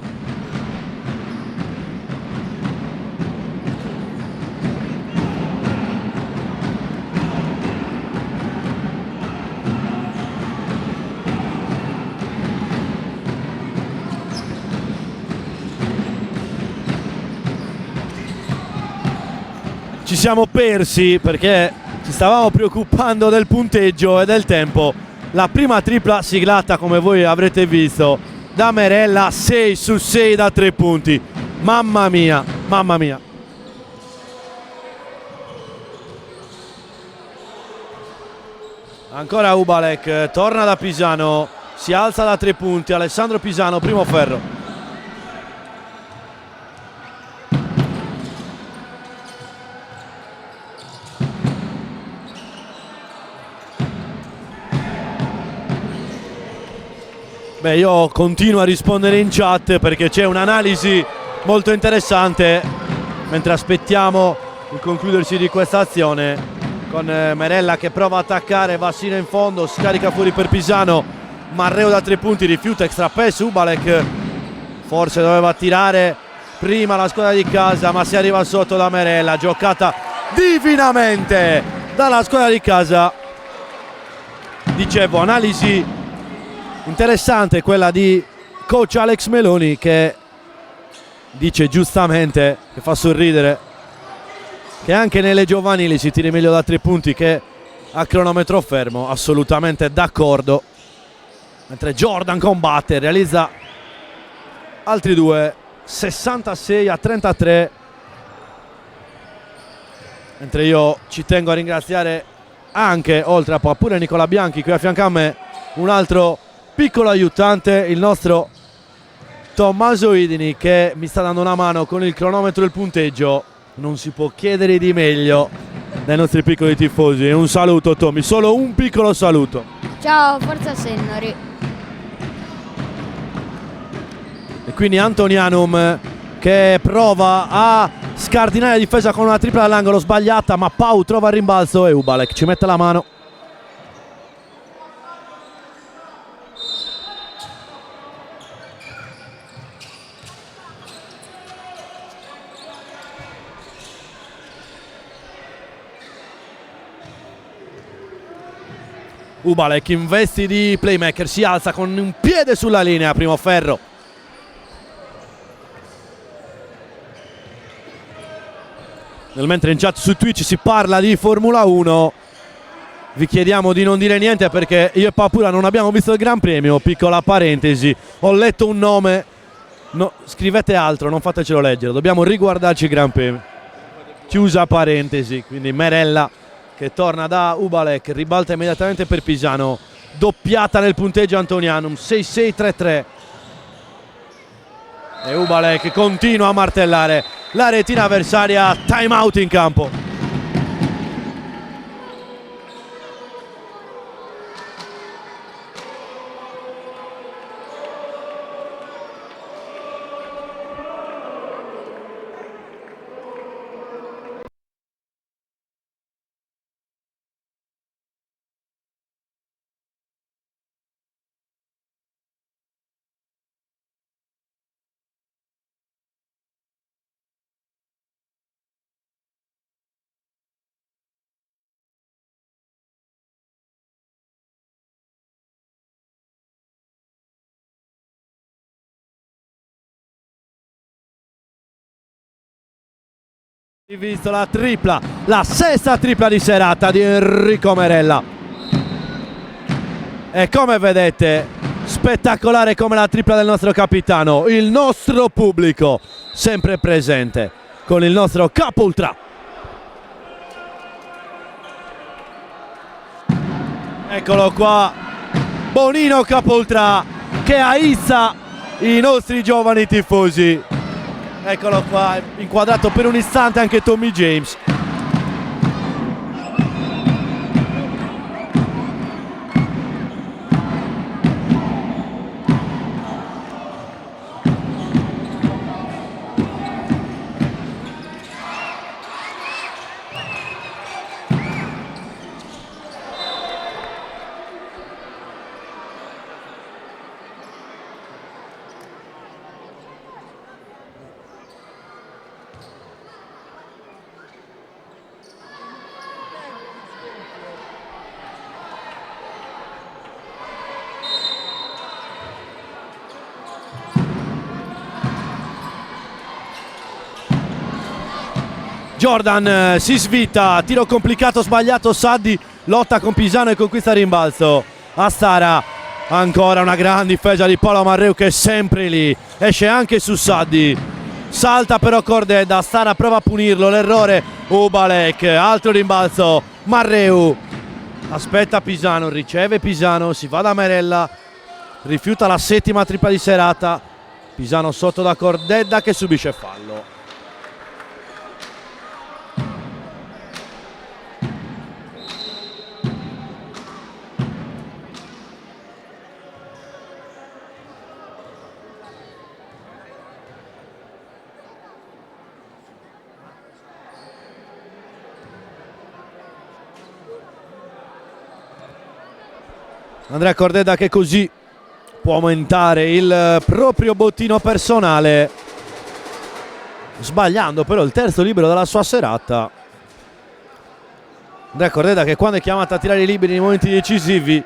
Ci siamo persi perché ci stavamo preoccupando del punteggio e del tempo. La prima tripla siglata, come voi avrete visto, da Merella, 6 su 6 da 3 punti. Mamma mia, mamma mia. Ancora Ubalek, torna da Pisano, si alza da 3 punti. Alessandro Pisano, primo ferro. Beh, io continuo a rispondere in chat perché c'è un'analisi molto interessante mentre aspettiamo il concludersi di questa azione, con Merella che prova a attaccare, va sino in fondo, scarica fuori per Pisano, Marreo da 3 punti, rifiuta extra pass. Ubalek forse doveva tirare prima la squadra di casa, ma si arriva sotto da Merella, giocata divinamente dalla squadra di casa. Dicevo, analisi interessante quella di coach Alex Meloni, che dice giustamente, che fa sorridere, che anche nelle giovanili si tiri meglio da 3 punti che a cronometro fermo. Assolutamente d'accordo. Mentre Jordan combatte, realizza altri due, 66 a 33. Mentre io ci tengo a ringraziare anche, oltre a pure Nicola Bianchi qui a fianco a me, un altro piccolo aiutante, il nostro Tommaso Idini, che mi sta dando una mano con il cronometro e il punteggio. Non si può chiedere di meglio dai nostri piccoli tifosi. Un saluto Tommy, solo un piccolo saluto. Ciao, forza Sennori. E quindi Antonianum che prova a scardinare la difesa con una tripla all'angolo sbagliata, ma Pau trova il rimbalzo e Ubalek ci mette la mano. Ubalek in vesti di playmaker, si alza con un piede sulla linea, primo ferro. Nel mentre in chat su Twitch si parla di Formula 1, vi chiediamo di non dire niente perché io e Papura non abbiamo visto il Gran Premio. Piccola parentesi, ho letto un nome, no, scrivete altro, non fatecelo leggere, dobbiamo riguardarci il Gran Premio. Chiusa parentesi. Quindi Merella che torna da Ubalek, ribalta immediatamente per Pisano, doppiata nel punteggio Antonianum, 6-6-3-3. E Ubalek continua a martellare la retina avversaria, time out in campo. Visto la tripla, la sesta tripla di serata di Enrico Merella. E come vedete, spettacolare come la tripla del nostro capitano, il nostro pubblico sempre presente con il nostro capo ultra. Eccolo qua, Bonino capo ultra che aizza i nostri giovani tifosi. Eccolo qua, inquadrato per un istante anche Tommy James. Jordan si svita, tiro complicato sbagliato, Saddi lotta con Pisano e conquista il rimbalzo. Astara, ancora una gran difesa di Paolo Marreu che è sempre lì, esce anche su Saddi, salta però Cordedda, Astara prova a punirlo, l'errore Ubalek, altro rimbalzo, Marreu aspetta Pisano, riceve Pisano, si va da Merella, rifiuta la settima tripla di serata, Pisano sotto da Cordedda che subisce fallo. Andrea Cordedda che così può aumentare il proprio bottino personale, sbagliando però il terzo libero della sua serata. Andrea Cordedda che quando è chiamato a tirare i liberi nei momenti decisivi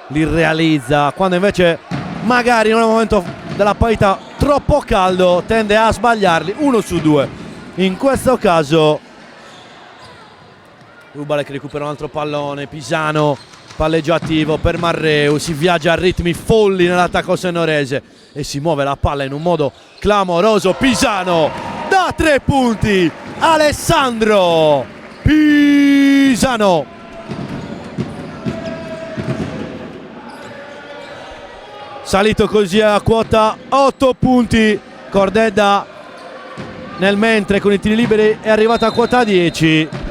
li realizza, quando invece magari in un momento della partita troppo caldo tende a sbagliarli, 1 su 2. In questo caso Ubalek recupera un altro pallone, Pisano palleggiativo per Marreu, si viaggia a ritmi folli nell'attacco sennorese e si muove la palla in un modo clamoroso. Pisano da 3 punti, Alessandro Pisano. Salito così a quota 8 punti, Cordedda nel mentre con i tiri liberi è arrivato a quota 10.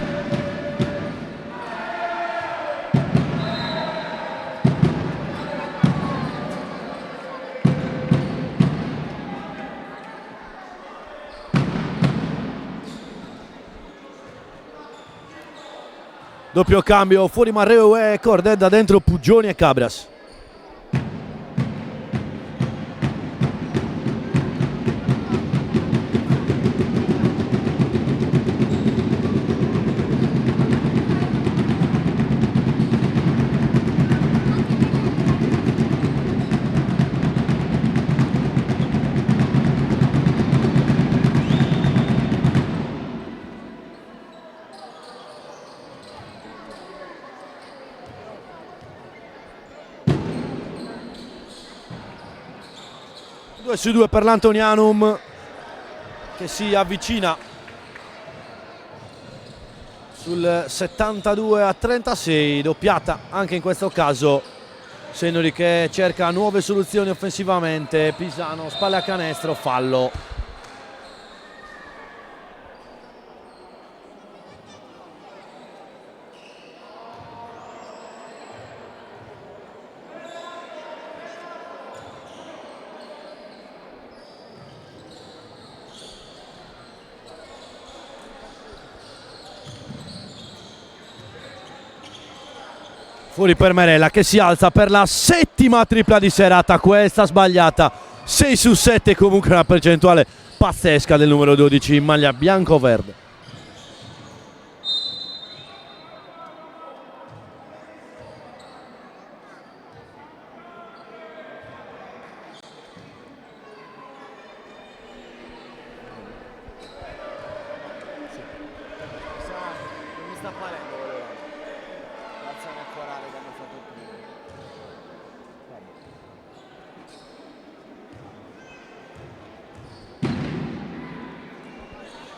Doppio cambio, fuori Marreu e Cordedda, dentro Puggioni e Cabras. Su 2 per l'Antonianum che si avvicina sul 72-36, doppiata anche in questo caso. Sennori che cerca nuove soluzioni offensivamente, Pisano spalle a canestro, fallo. Fuori per Merella che si alza per la settima tripla di serata, questa sbagliata, 6 su 7, comunque una percentuale pazzesca del numero 12 in maglia bianco-verde. Mi sta parendo, voleva. L'azione corale che hanno fatto prima.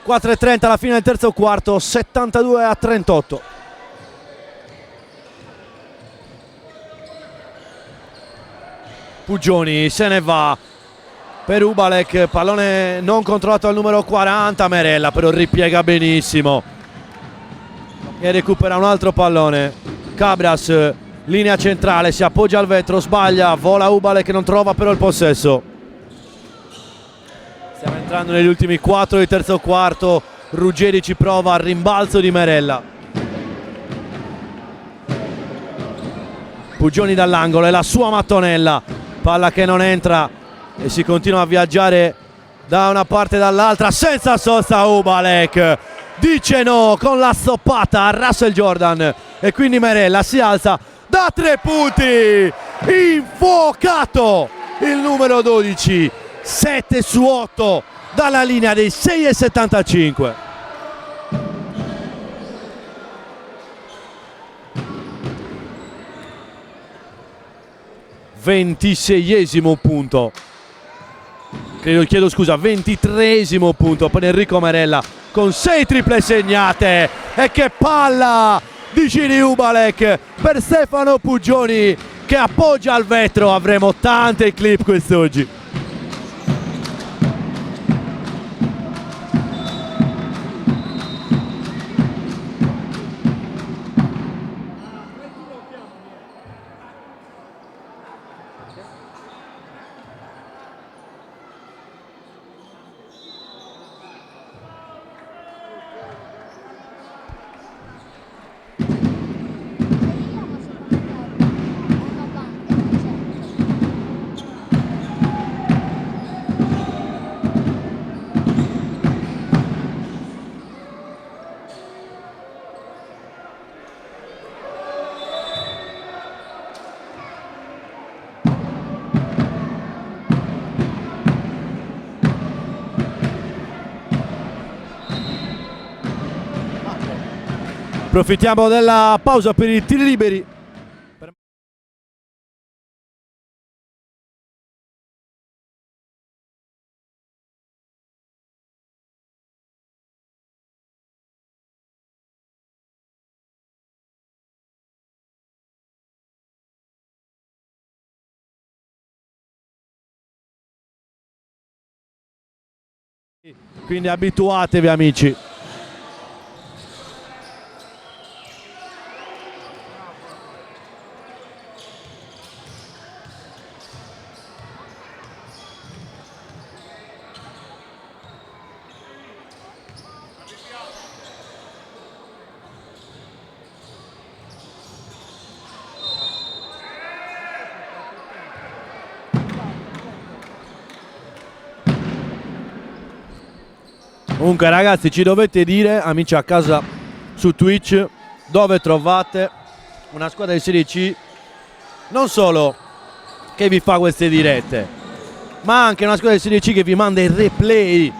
4:30 alla fine del terzo quarto, 72-38. Puggioni se ne va per Ubalek, pallone non controllato al numero 40, Merella però ripiega benissimo e recupera un altro pallone. Cabras, linea centrale, si appoggia al vetro, sbaglia, vola Ubalek che non trova però il possesso. Stiamo entrando negli ultimi 4 di terzo quarto, Ruggeri ci prova al rimbalzo di Merella. Puggioni dall'angolo, è la sua mattonella, palla che non entra e si continua a viaggiare da una parte e dall'altra senza sosta. Ubalek dice no con la stoppata a Russell Jordan e quindi Merella si alza da 3 punti, infuocato il numero 12, 7 su 8 dalla linea dei 6,75. 26esimo punto, chiedo scusa, 23esimo punto per Enrico Merella con 6 triple segnate. E che palla di Gini Ubalek per Stefano Puggioni che appoggia al vetro. Avremo tante clip quest'oggi. Approfittiamo della pausa per i tiri liberi. Quindi abituatevi, amici. Comunque ragazzi, ci dovete dire, amici a casa su Twitch, dove trovate una squadra di Serie C non solo che vi fa queste dirette, ma anche una squadra di Serie C che vi manda il replay.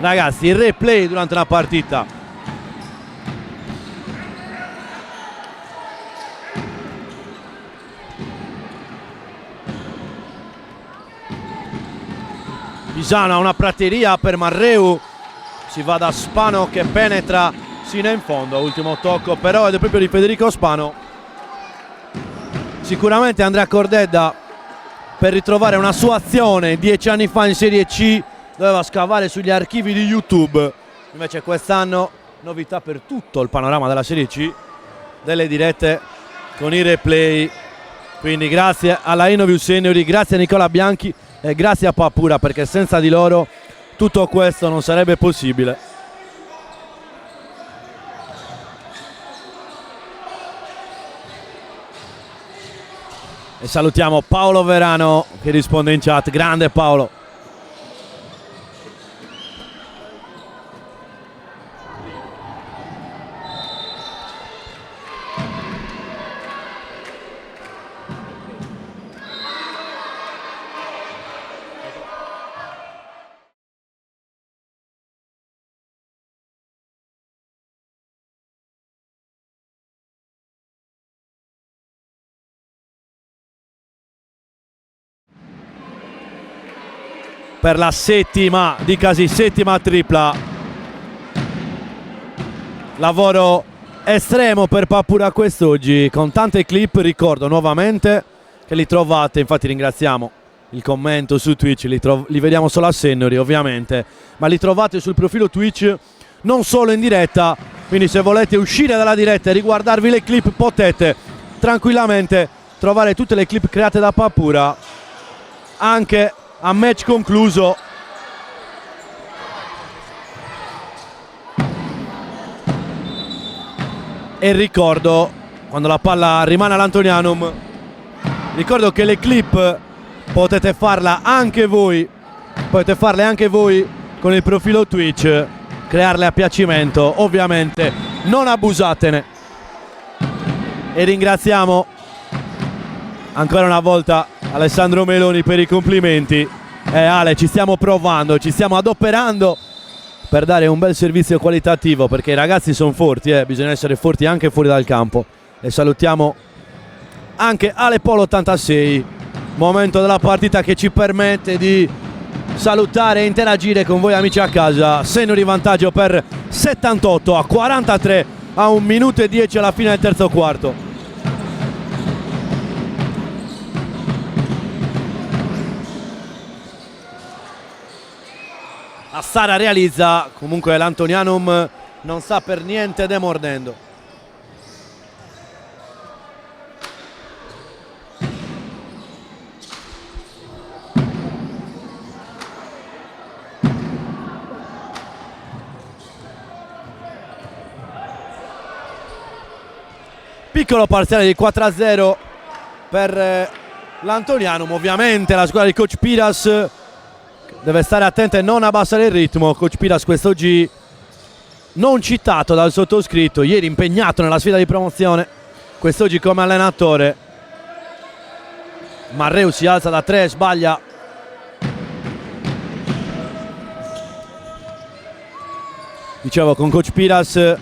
Ragazzi, il replay durante la partita. Pisano ha una prateria per Marreu. Si va da Spano che penetra sino in fondo. Ultimo tocco però ed è proprio di Federico Spano. Sicuramente Andrea Cordedda, per ritrovare una sua azione 10 anni fa in Serie C, doveva scavare sugli archivi di YouTube. Invece quest'anno novità per tutto il panorama della Serie C, delle dirette con i replay. Quindi grazie alla Innoviu Seniori, grazie a Nicola Bianchi e grazie a Papura, perché senza di loro tutto questo non sarebbe possibile. E salutiamo Paolo Verano che risponde in chat. Grande Paolo. Per la settima, dicasi settima tripla. Lavoro estremo per Papura quest'oggi, con tante clip. Ricordo nuovamente che li trovate, infatti ringraziamo il commento su Twitch, li vediamo solo a Sennori ovviamente, ma li trovate sul profilo Twitch non solo in diretta, quindi se volete uscire dalla diretta e riguardarvi le clip potete tranquillamente trovare tutte le clip create da Papura anche a match concluso. E ricordo, quando la palla rimane all'Antonianum, ricordo che le clip potete farle anche voi con il profilo Twitch, crearle a piacimento, ovviamente non abusatene. E ringraziamo ancora una volta Alessandro Meloni per i complimenti. Ale, ci stiamo provando, ci stiamo adoperando per dare un bel servizio qualitativo, perché i ragazzi sono forti, bisogna essere forti anche fuori dal campo. E salutiamo anche Ale Polo 86 momento della partita che ci permette di salutare e interagire con voi amici a casa. Segno di vantaggio per 78-43 a 1 minuto e 10 alla fine del terzo quarto. Assara realizza, comunque l'Antonianum non sta per niente demordendo. Piccolo parziale di 4-0 per l'Antonianum. Ovviamente la squadra di coach Piras deve stare attenta e non abbassare il ritmo. Coach Piras quest'oggi non citato dal sottoscritto, ieri impegnato nella sfida di promozione, quest'oggi come allenatore. Marreu si alza da 3, sbaglia. Dicevo, con coach Piras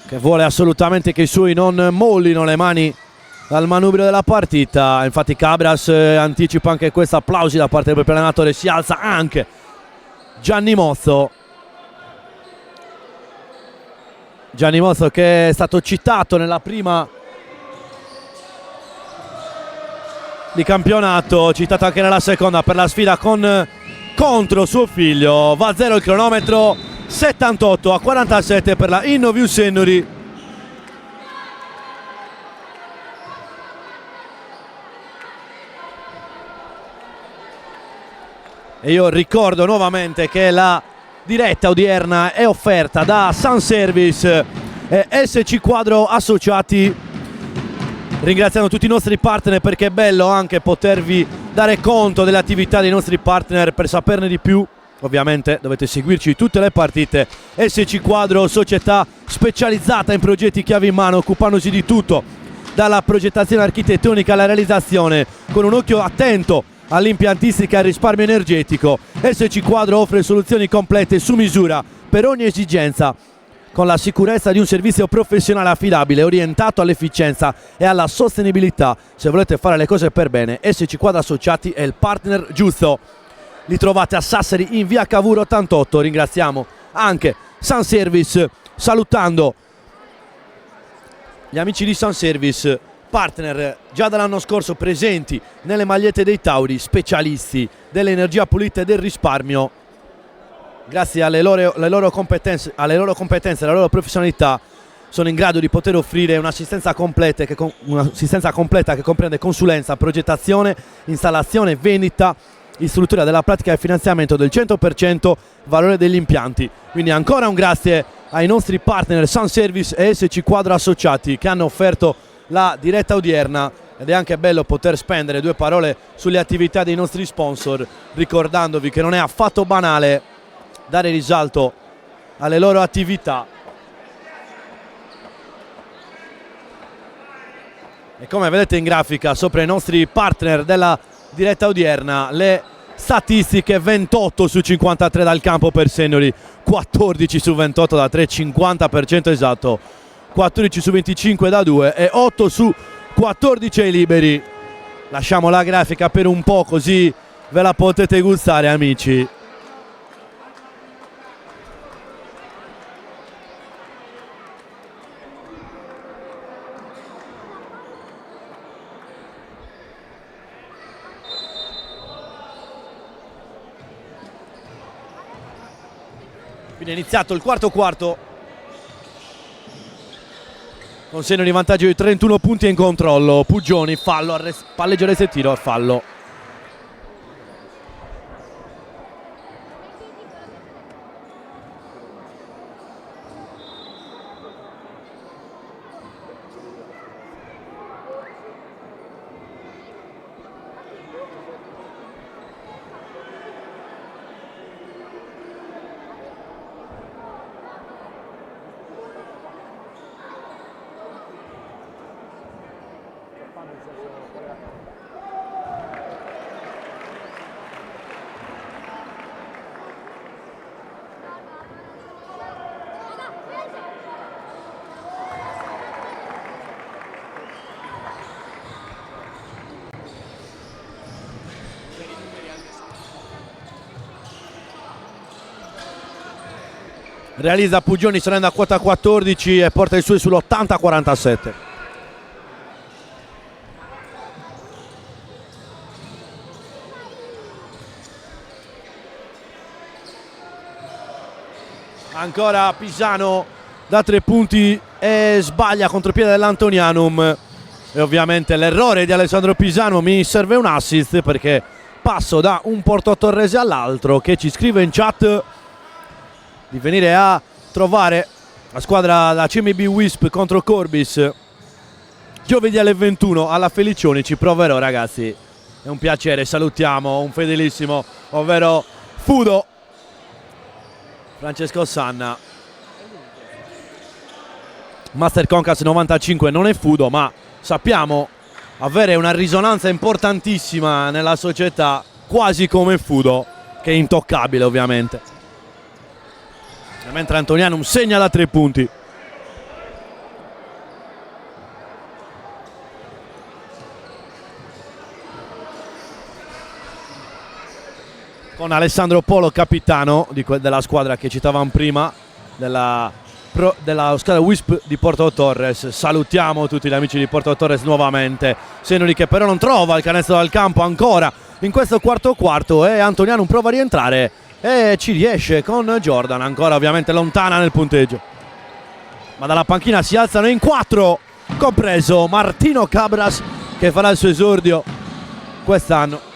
che vuole assolutamente che i suoi non mollino le mani dal manubrio della partita. Infatti Cabras anticipa anche questo, applausi da parte del proprio allenatore. Si alza anche Gianni Mozzo che è stato citato nella prima di campionato, citato anche nella seconda per la sfida contro suo figlio. Va a 0 il cronometro, 78-47 per la Innoview Sennori. E io ricordo nuovamente che la diretta odierna è offerta da Sun Service e SC Quadro Associati, ringraziando tutti i nostri partner, perché è bello anche potervi dare conto delle attività dei nostri partner. Per saperne di più ovviamente dovete seguirci tutte le partite. SC Quadro, società specializzata in progetti chiave in mano, occupandosi di tutto, dalla progettazione architettonica alla realizzazione, con un occhio attento all'impiantistica e al risparmio energetico. SC Quadro offre soluzioni complete su misura per ogni esigenza, con la sicurezza di un servizio professionale affidabile, orientato all'efficienza e alla sostenibilità. Se volete fare le cose per bene, SC Quadro Associati è il partner giusto. Li trovate a Sassari in via Cavour 88. Ringraziamo anche Sun Service, salutando gli amici di Sun Service, partner già dall'anno scorso presenti nelle magliette dei Tauri, specialisti dell'energia pulita e del risparmio. Grazie alle loro competenze, alle loro professionalità, sono in grado di poter offrire un'assistenza completa che comprende consulenza, progettazione, installazione, vendita, istruttoria della pratica e finanziamento del 100% valore degli impianti. Quindi ancora un grazie ai nostri partner Sun Service e SC Quadro Associati che hanno offerto la diretta odierna, ed è anche bello poter spendere due parole sulle attività dei nostri sponsor, ricordandovi che non è affatto banale dare risalto alle loro attività. E come vedete in grafica sopra i nostri partner della diretta odierna, le statistiche: 28 su 53 dal campo per Sennori, 14 su 28 da 3, 50% esatto, 14 su 25 da 2 e 8 su 14 ai liberi. Lasciamo la grafica per un po', così ve la potete gustare, amici. Quindi è iniziato il quarto quarto con segno di vantaggio di 31 punti in controllo. Puggioni, fallo, palleggio rese e tiro, fallo. realizza Pugioni salendo a quota 14 e porta i suoi sull'80-47. Ancora Pisano da 3 punti e sbaglia contropiede dell'Antonianum, e ovviamente l'errore di Alessandro Pisano. Mi serve un assist perché passo da un Porto Torrese all'altro che ci scrive in chat di venire a trovare la squadra da CMB Wisp contro Corbis giovedì alle 21 alla Felicioni. Ci proverò, ragazzi, è un piacere. Salutiamo un fedelissimo, ovvero Fudo Francesco Sanna. Master Concast 95 non è Fudo, ma sappiamo avere una risonanza importantissima nella società, quasi come Fudo, che è intoccabile ovviamente. Mentre Antonianum segna da 3 punti. Con Alessandro Polo capitano della squadra che citavamo prima, della squadra Wisp di Porto Torres. Salutiamo tutti gli amici di Porto Torres nuovamente. Senoli che però non trova il canestro dal campo ancora in questo quarto e Antonianum prova a rientrare e ci riesce con Jordan, ancora ovviamente lontana nel punteggio, ma dalla panchina si alzano in 4, compreso Martino Cabras che farà il suo esordio quest'anno.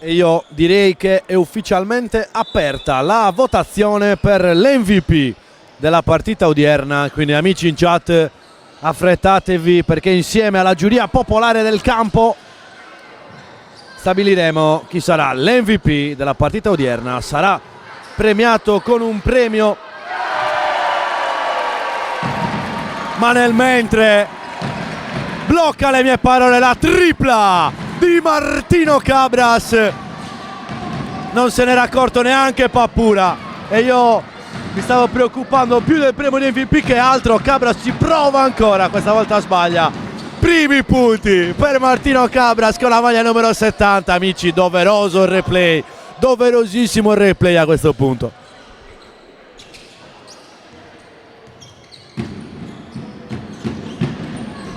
E io direi che è ufficialmente aperta la votazione per l'MVP della partita odierna, quindi amici in chat affrettatevi perché insieme alla giuria popolare del campo stabiliremo chi sarà l'MVP della partita odierna. Sarà premiato con un premio, ma nel mentre blocca le mie parole la tripla di Martino Cabras, non se n'era accorto neanche Pappura e io mi stavo preoccupando più del premio di MVP che altro. Cabras ci prova ancora, questa volta sbaglia. Primi punti per Martino Cabras con la maglia numero 70. Amici, doveroso il replay, doverosissimo il replay a questo punto.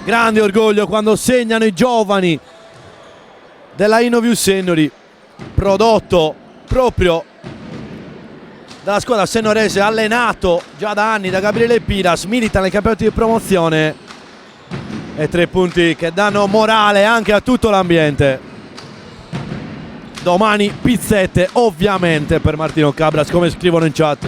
Grande orgoglio quando segnano i giovani della Innovius Sennori, prodotto proprio dalla squadra sennorese, allenato già da anni da Gabriele Piras, milita nel campionato di promozione, e 3 punti che danno morale anche a tutto l'ambiente. Domani pizzette ovviamente per Martino Cabras, come scrivono in chat.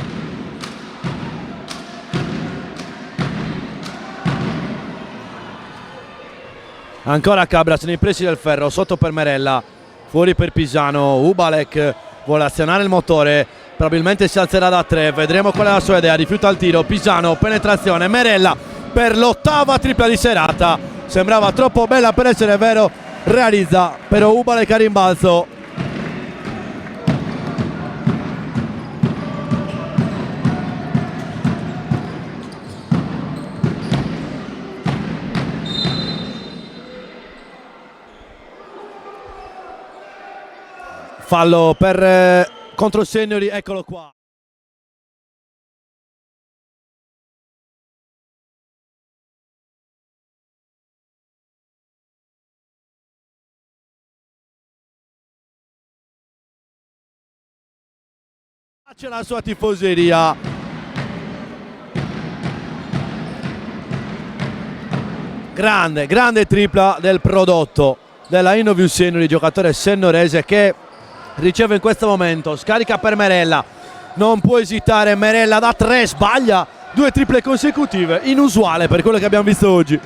Ancora Cabras nei pressi del ferro, sotto per Merella, fuori per Pisano. Ubalek vuole azionare il motore, probabilmente si alzerà da 3, vedremo qual è la sua idea. Rifiuta il tiro, Pisano, penetrazione, Merella per l'8ª tripla di serata, sembrava troppo bella per essere vero, realizza però Ubalek a rimbalzo. Fallo per contro Sennori, eccolo qua. C'è la sua tifoseria. Grande tripla del prodotto della Innovius Sennori, giocatore sennorese che riceve in questo momento, scarica per Merella, non può esitare, Merella da 3, sbaglia 2 triple consecutive, inusuale per quello che abbiamo visto oggi.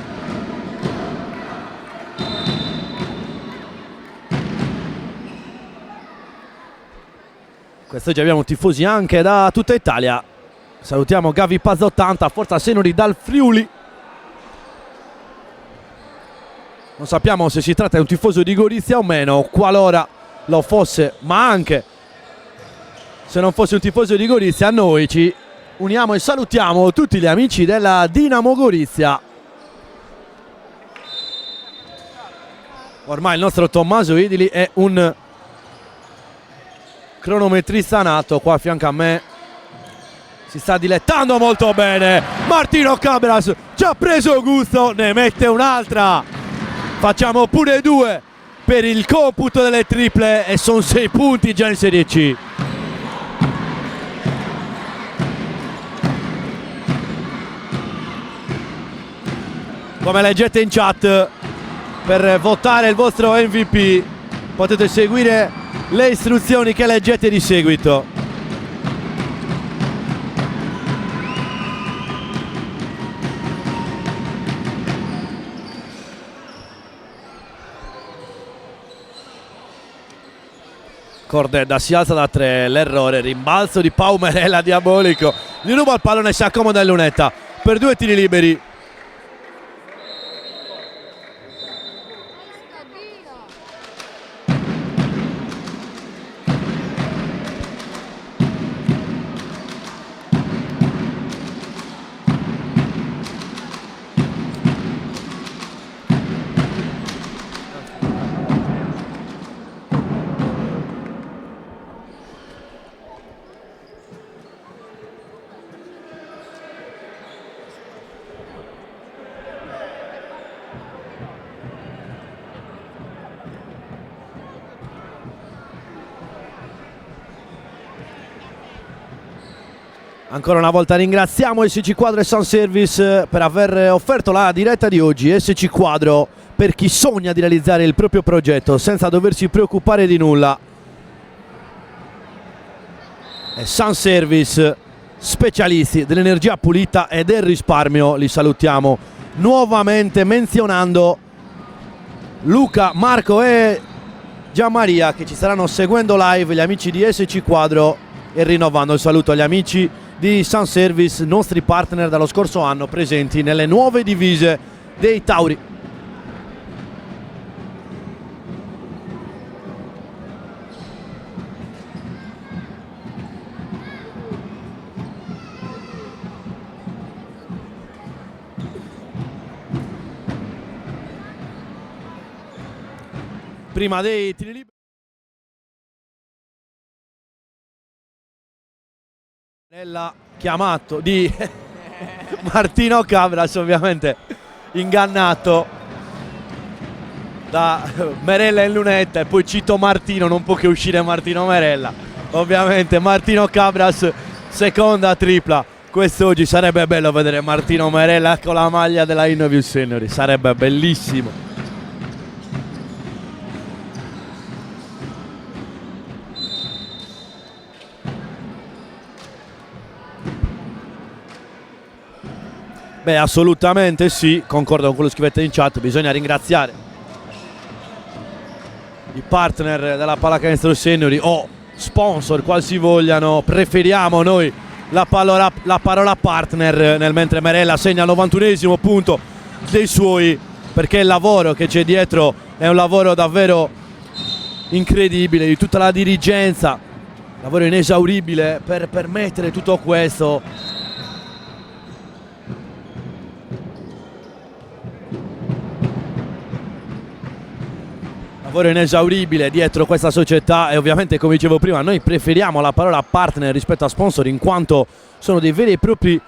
Quest'oggi abbiamo tifosi anche da tutta Italia. Salutiamo Gavi Paz 80, Forza Senori dal Friuli. Non sappiamo se si tratta di un tifoso di Gorizia o meno, qualora lo fosse, ma anche se non fosse un tifoso di Gorizia, noi ci uniamo e salutiamo tutti gli amici della Dinamo Gorizia. Ormai il nostro Tommaso Idili è un cronometrista nato, qua a fianco a me si sta dilettando molto bene. Martino Cabras ci ha preso gusto, ne mette un'altra. Facciamo pure 2 per il computo delle triple e sono 6 punti già in Serie C. Come leggete in chat, per votare il vostro MVP potete seguire le istruzioni che leggete di seguito. Cordedda si alza da 3, l'errore, rimbalzo di Pau Merella diabolico, gli ruba il pallone e si accomoda in lunetta per 2 tiri liberi. Ancora una volta ringraziamo SC Quadro e Sun Service per aver offerto la diretta di oggi. SC Quadro per chi sogna di realizzare il proprio progetto senza doversi preoccupare di nulla. E Sun Service, specialisti dell'energia pulita e del risparmio. Li salutiamo nuovamente menzionando Luca, Marco e Gianmaria che ci staranno seguendo live, gli amici di SC Quadro, e rinnovando il saluto agli amici di Sun Service, nostri partner dallo scorso anno presenti nelle nuove divise dei Tauri. Prima dei tiri liberi, nella chiamato di Martino Cabras, ovviamente ingannato da Merella in lunetta, e poi cito Martino, non può che uscire Martino Merella. Ovviamente Martino Cabras, seconda tripla. Quest'oggi sarebbe bello vedere Martino Merella con la maglia della Innoview Senori, sarebbe bellissimo. Beh, assolutamente sì, concordo con quello che scrivete in chat, bisogna ringraziare i partner della Pallacanestro Seniori o sponsor, qualsi vogliano. Preferiamo noi la parola partner, nel mentre Merella segna il 91esimo punto dei suoi, perché il lavoro che c'è dietro è un lavoro davvero incredibile, di tutta la dirigenza, lavoro inesauribile per permettere tutto questo. Lavoro inesauribile dietro questa società, e ovviamente, come dicevo prima, noi preferiamo la parola partner rispetto a sponsor, in quanto sono dei veri e propri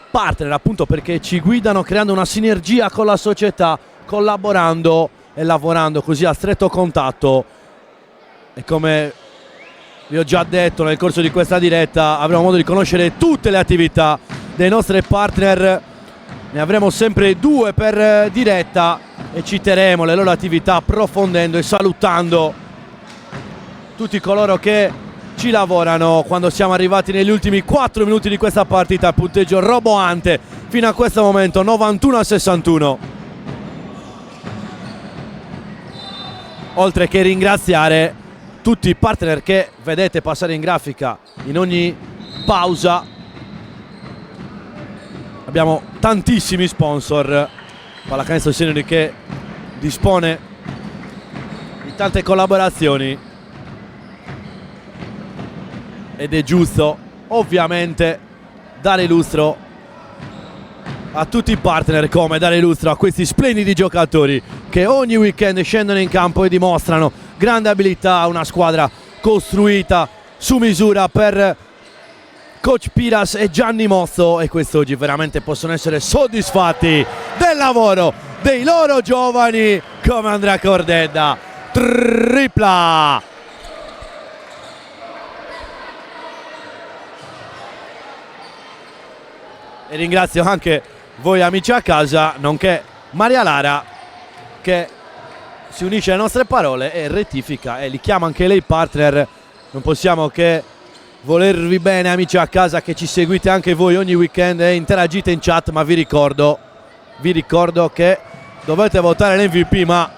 partner, appunto perché ci guidano creando una sinergia con la società, collaborando e lavorando così a stretto contatto. E come vi ho già detto nel corso di questa diretta, avremo modo di conoscere tutte le attività dei nostri partner, ne avremo sempre 2 per diretta e citeremo le loro attività approfondendo e salutando tutti coloro che ci lavorano. Quando siamo arrivati negli ultimi 4 minuti di questa partita, punteggio roboante fino a questo momento, 91-61. Oltre che ringraziare tutti i partner che vedete passare in grafica in ogni pausa. Abbiamo tantissimi sponsor, Pallacanestro Senior che dispone di tante collaborazioni ed è giusto ovviamente dare lustro a tutti i partner, come dare lustro a questi splendidi giocatori che ogni weekend scendono in campo e dimostrano grande abilità, una squadra costruita su misura per coach Piras e Gianni Mozzo, e quest'oggi veramente possono essere soddisfatti del lavoro dei loro giovani, come Andrea Cordedda, tripla! E ringrazio anche voi amici a casa, nonché Maria Lara, che si unisce alle nostre parole e rettifica e li chiama anche lei partner. Non possiamo che volervi bene, amici a casa che ci seguite anche voi ogni weekend e interagite in chat, ma vi ricordo che dovete votare l'MVP, ma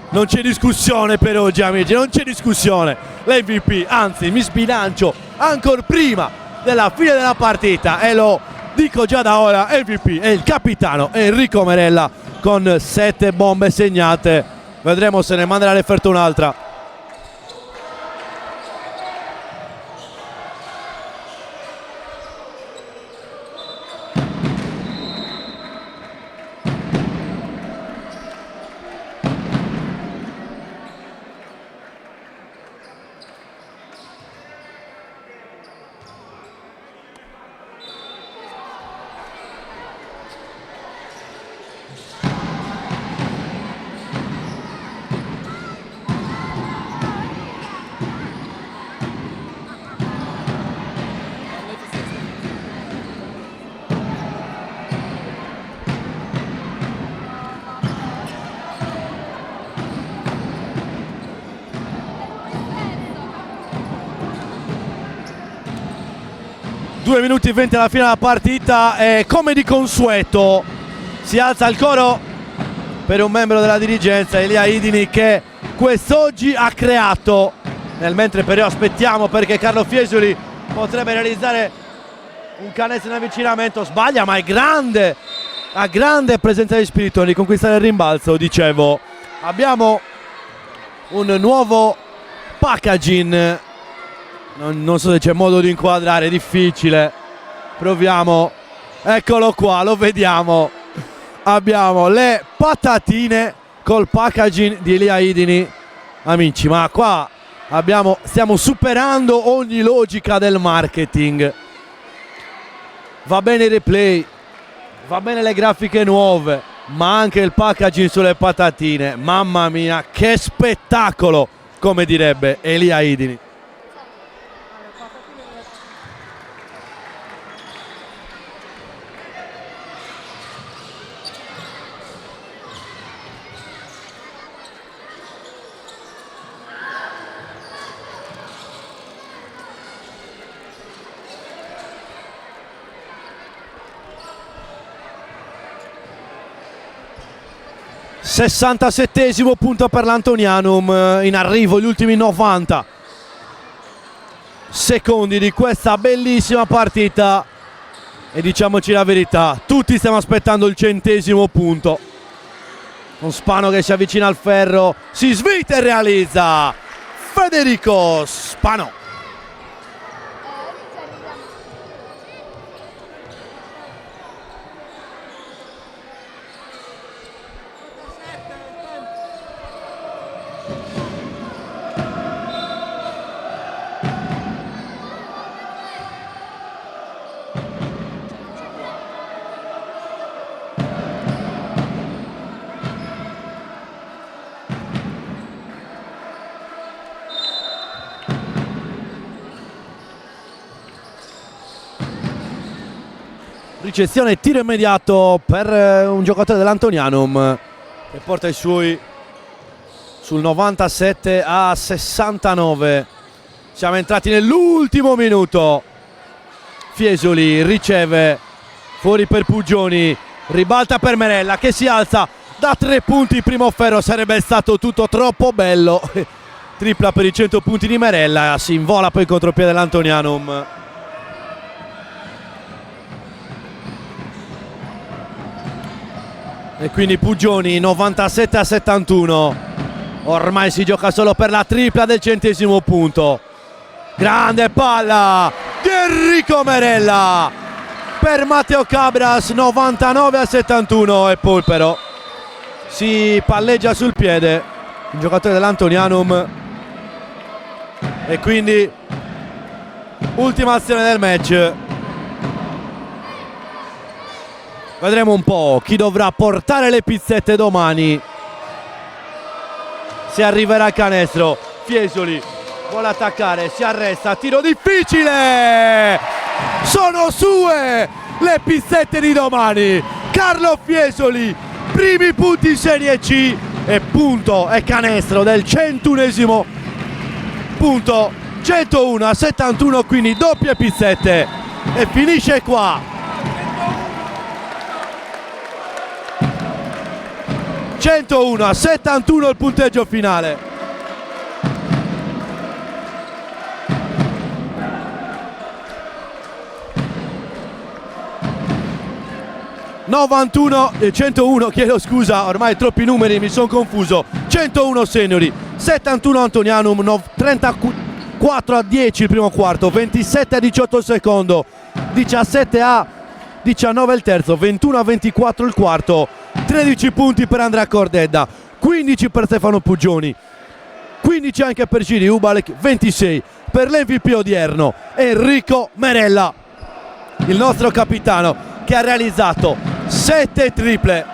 non c'è discussione per oggi, amici, non c'è discussione. L'MVP, anzi mi sbilancio ancora prima della fine della partita e lo dico già da ora, MVP è il capitano Enrico Merella con 7 bombe segnate. Vedremo se ne manderà all'efferto un'altra. Due minuti e 20 alla fine della partita e come di consueto si alza il coro per un membro della dirigenza, Elia Idini, che quest'oggi ha creato. Nel mentre però aspettiamo perché Carlo Fiesoli potrebbe realizzare un canestro in avvicinamento, sbaglia ma è grande, ha grande presenza di spirito di conquistare il rimbalzo. Dicevo, abbiamo un nuovo packaging. Non so se c'è modo di inquadrare, è difficile. Proviamo. Eccolo qua, lo vediamo. Abbiamo le patatine col packaging di Elia Idini. Amici, ma qua stiamo superando ogni logica del marketing. Va bene il replay, va bene le grafiche nuove, ma anche il packaging sulle patatine. Mamma mia, che spettacolo, come direbbe Elia Idini. Sessantasettesimo punto per l'Antonianum, in arrivo gli ultimi 90 secondi di questa bellissima partita e diciamoci la verità, tutti stiamo aspettando il 100° punto. Con Spano che si avvicina al ferro, si svita e realizza Federico Spano. Ricezione e tiro immediato per un giocatore dell'Antonianum che porta i suoi sul 97-69. Siamo entrati nell'ultimo minuto. Fiesoli riceve, fuori per Puggioni, ribalta per Merella che si alza da 3 punti. Primo ferro, sarebbe stato tutto troppo bello. tripla per i 100 punti di Merella, si invola poi il contropiede dell'Antonianum. E quindi Puggioni 97-71, ormai si gioca solo per la tripla del 100° punto. Grande palla di Enrico Merella per Matteo Cabras, 99-71, e Polpero si palleggia sul piede, il giocatore dell'Antonianum, e quindi ultima azione del match. Vedremo un po' chi dovrà portare le pizzette domani, se arriverà il canestro. Fiesoli vuole attaccare, si arresta, tiro difficile, sono sue le pizzette di domani. Carlo Fiesoli, primi punti in Serie C, e punto e canestro del 101° punto, 101-71, quindi doppie pizzette e finisce qua. 101-71 il punteggio finale. (91) 101, chiedo scusa, ormai troppi numeri, mi sono confuso. 101 Seniori, 71 Antonianum, 34-10 il primo quarto, 27-18 il secondo, 17-19 il terzo, 21-24 il quarto. 13 punti per Andrea Cordedda, 15 per Stefano Puggioni, 15 anche per Giri Ubalek, 26 per l'MVP odierno Enrico Merella, il nostro capitano, che ha realizzato 7 triple.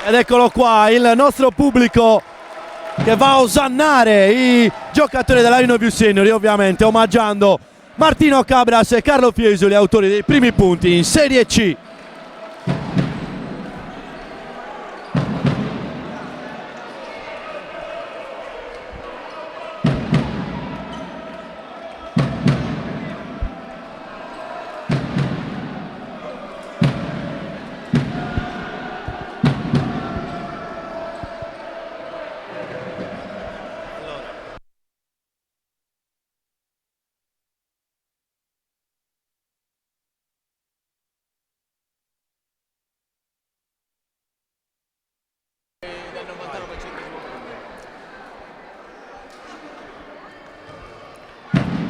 Ed eccolo qua il nostro pubblico che va a osannare i giocatori della InnoView Seniori, ovviamente omaggiando Martino Cabras e Carlo Fiesoli, autori dei primi punti in Serie C.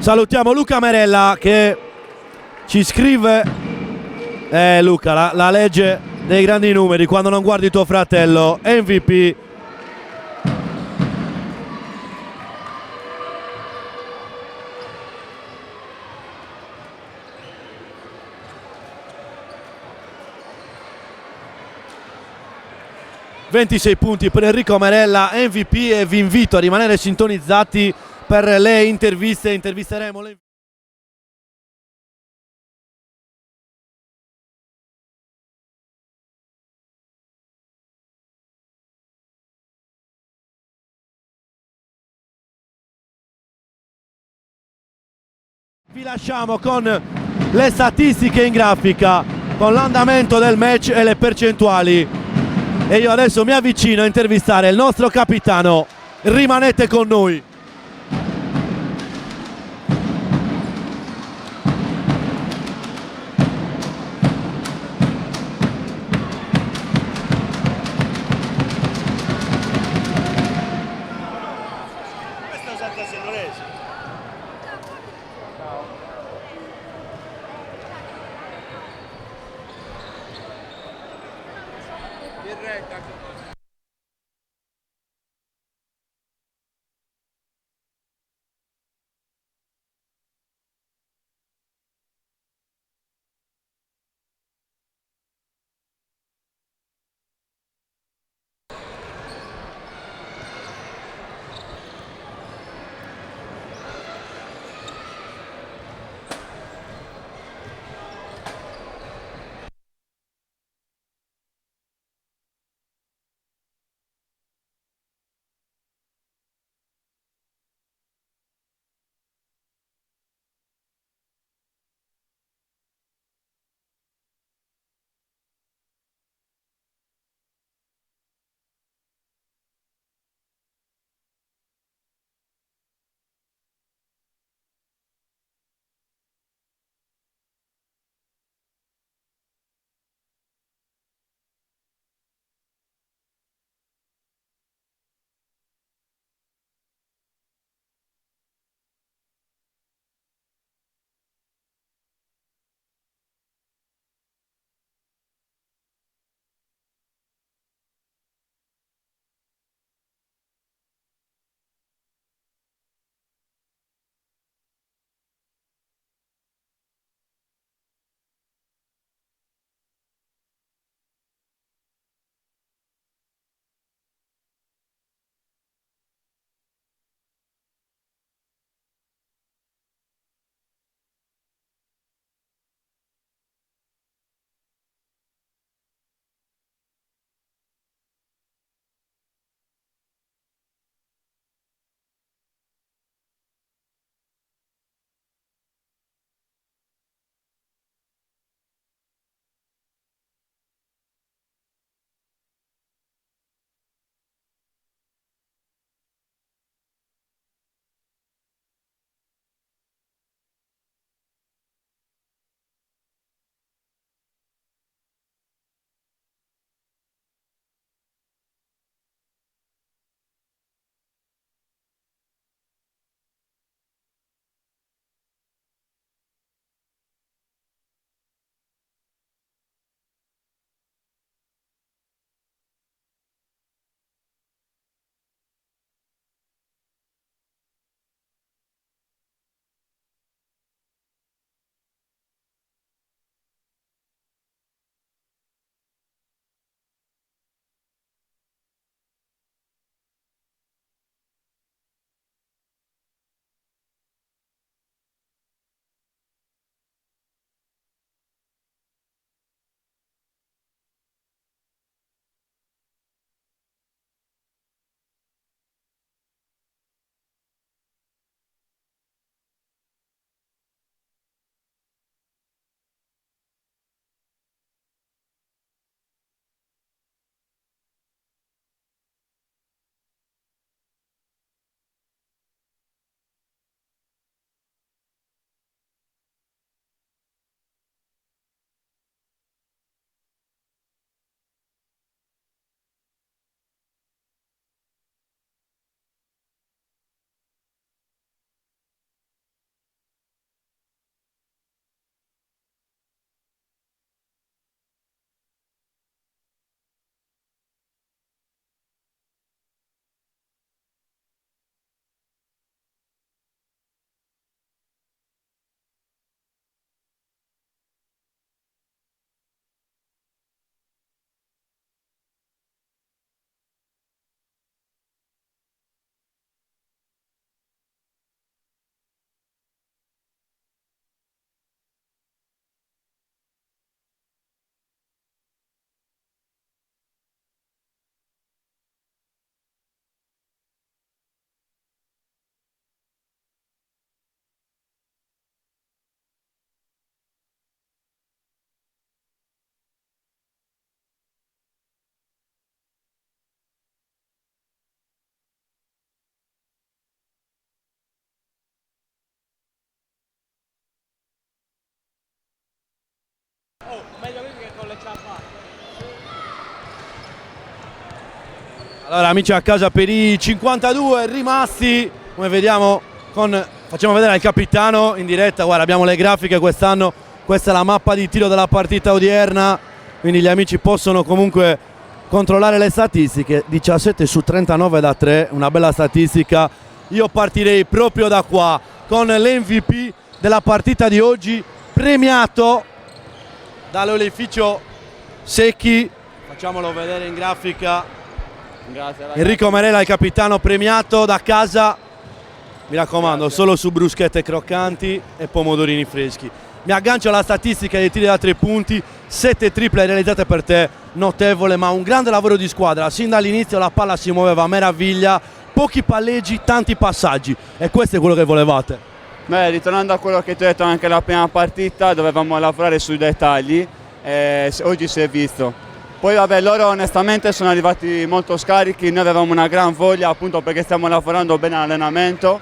Salutiamo Luca Merella che ci scrive: Luca, la legge dei grandi numeri, quando non guardi tuo fratello. MVP (26 punti per Enrico Merella, MVP), e vi invito a rimanere sintonizzati per le interviste. Intervisteremo le... Vi lasciamo con le statistiche in grafica, con l'andamento del match e le percentuali, e io adesso mi avvicino a intervistare il nostro capitano. Rimanete con noi. Allora amici a casa, per i 52 rimasti, come vediamo, facciamo vedere al capitano in diretta, guarda abbiamo le grafiche quest'anno, questa è la mappa di tiro della partita odierna, quindi gli amici possono comunque controllare le statistiche, 17 su 39 da 3, una bella statistica. Io partirei proprio da qua con l'MVP della partita di oggi, premiato dall'oleificio Secchi, facciamolo vedere in grafica. Grazie ragazzi. Enrico Merella, il capitano, premiato da casa, mi raccomando, Grazie. solo su bruschette croccanti e pomodorini freschi. Mi aggancio alla statistica dei tiri da 3 punti, 7 triple realizzate per te, notevole, ma un grande lavoro di squadra. Sin dall'inizio la palla si muoveva a meraviglia, pochi palleggi, tanti passaggi, e questo è quello che volevate. Beh, ritornando a quello che ti ho detto anche la prima partita, dovevamo lavorare sui dettagli, oggi si è visto. Poi vabbè, loro onestamente sono arrivati molto scarichi, noi avevamo una gran voglia appunto perché stiamo lavorando bene all'allenamento,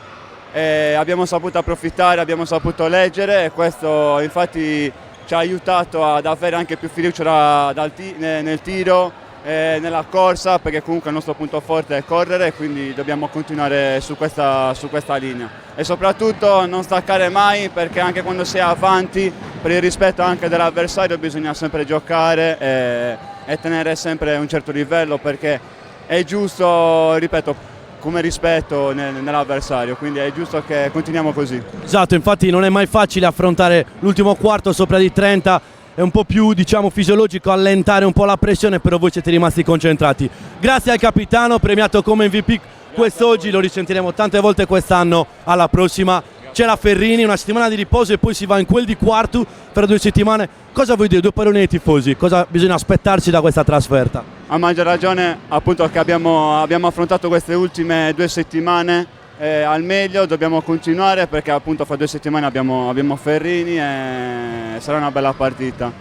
abbiamo saputo approfittare, abbiamo saputo leggere e questo infatti ci ha aiutato ad avere anche più fiducia nel tiro, nella corsa, perché comunque il nostro punto forte è correre, quindi dobbiamo continuare su questa linea e soprattutto non staccare mai, perché anche quando si è avanti, per il rispetto anche dell'avversario, bisogna sempre giocare e tenere sempre un certo livello, perché è giusto, ripeto, come rispetto nell'avversario, quindi è giusto che continuiamo così. Esatto, infatti non è mai facile affrontare l'ultimo quarto sopra di 30, è un po' più diciamo fisiologico allentare un po' la pressione, però voi siete rimasti concentrati. Grazie al capitano, premiato come MVP quest'oggi, lo risentiremo tante volte quest'anno, alla prossima. C'è la Ferrini, una settimana di riposo e poi si va in quel di Quartu per 2 settimane. Cosa vuoi dire, 2 parole ai tifosi? Cosa bisogna aspettarci da questa trasferta? A maggior ragione appunto che abbiamo affrontato queste ultime 2 settimane al meglio, dobbiamo continuare perché appunto fra 2 settimane abbiamo Ferrini e sarà una bella partita.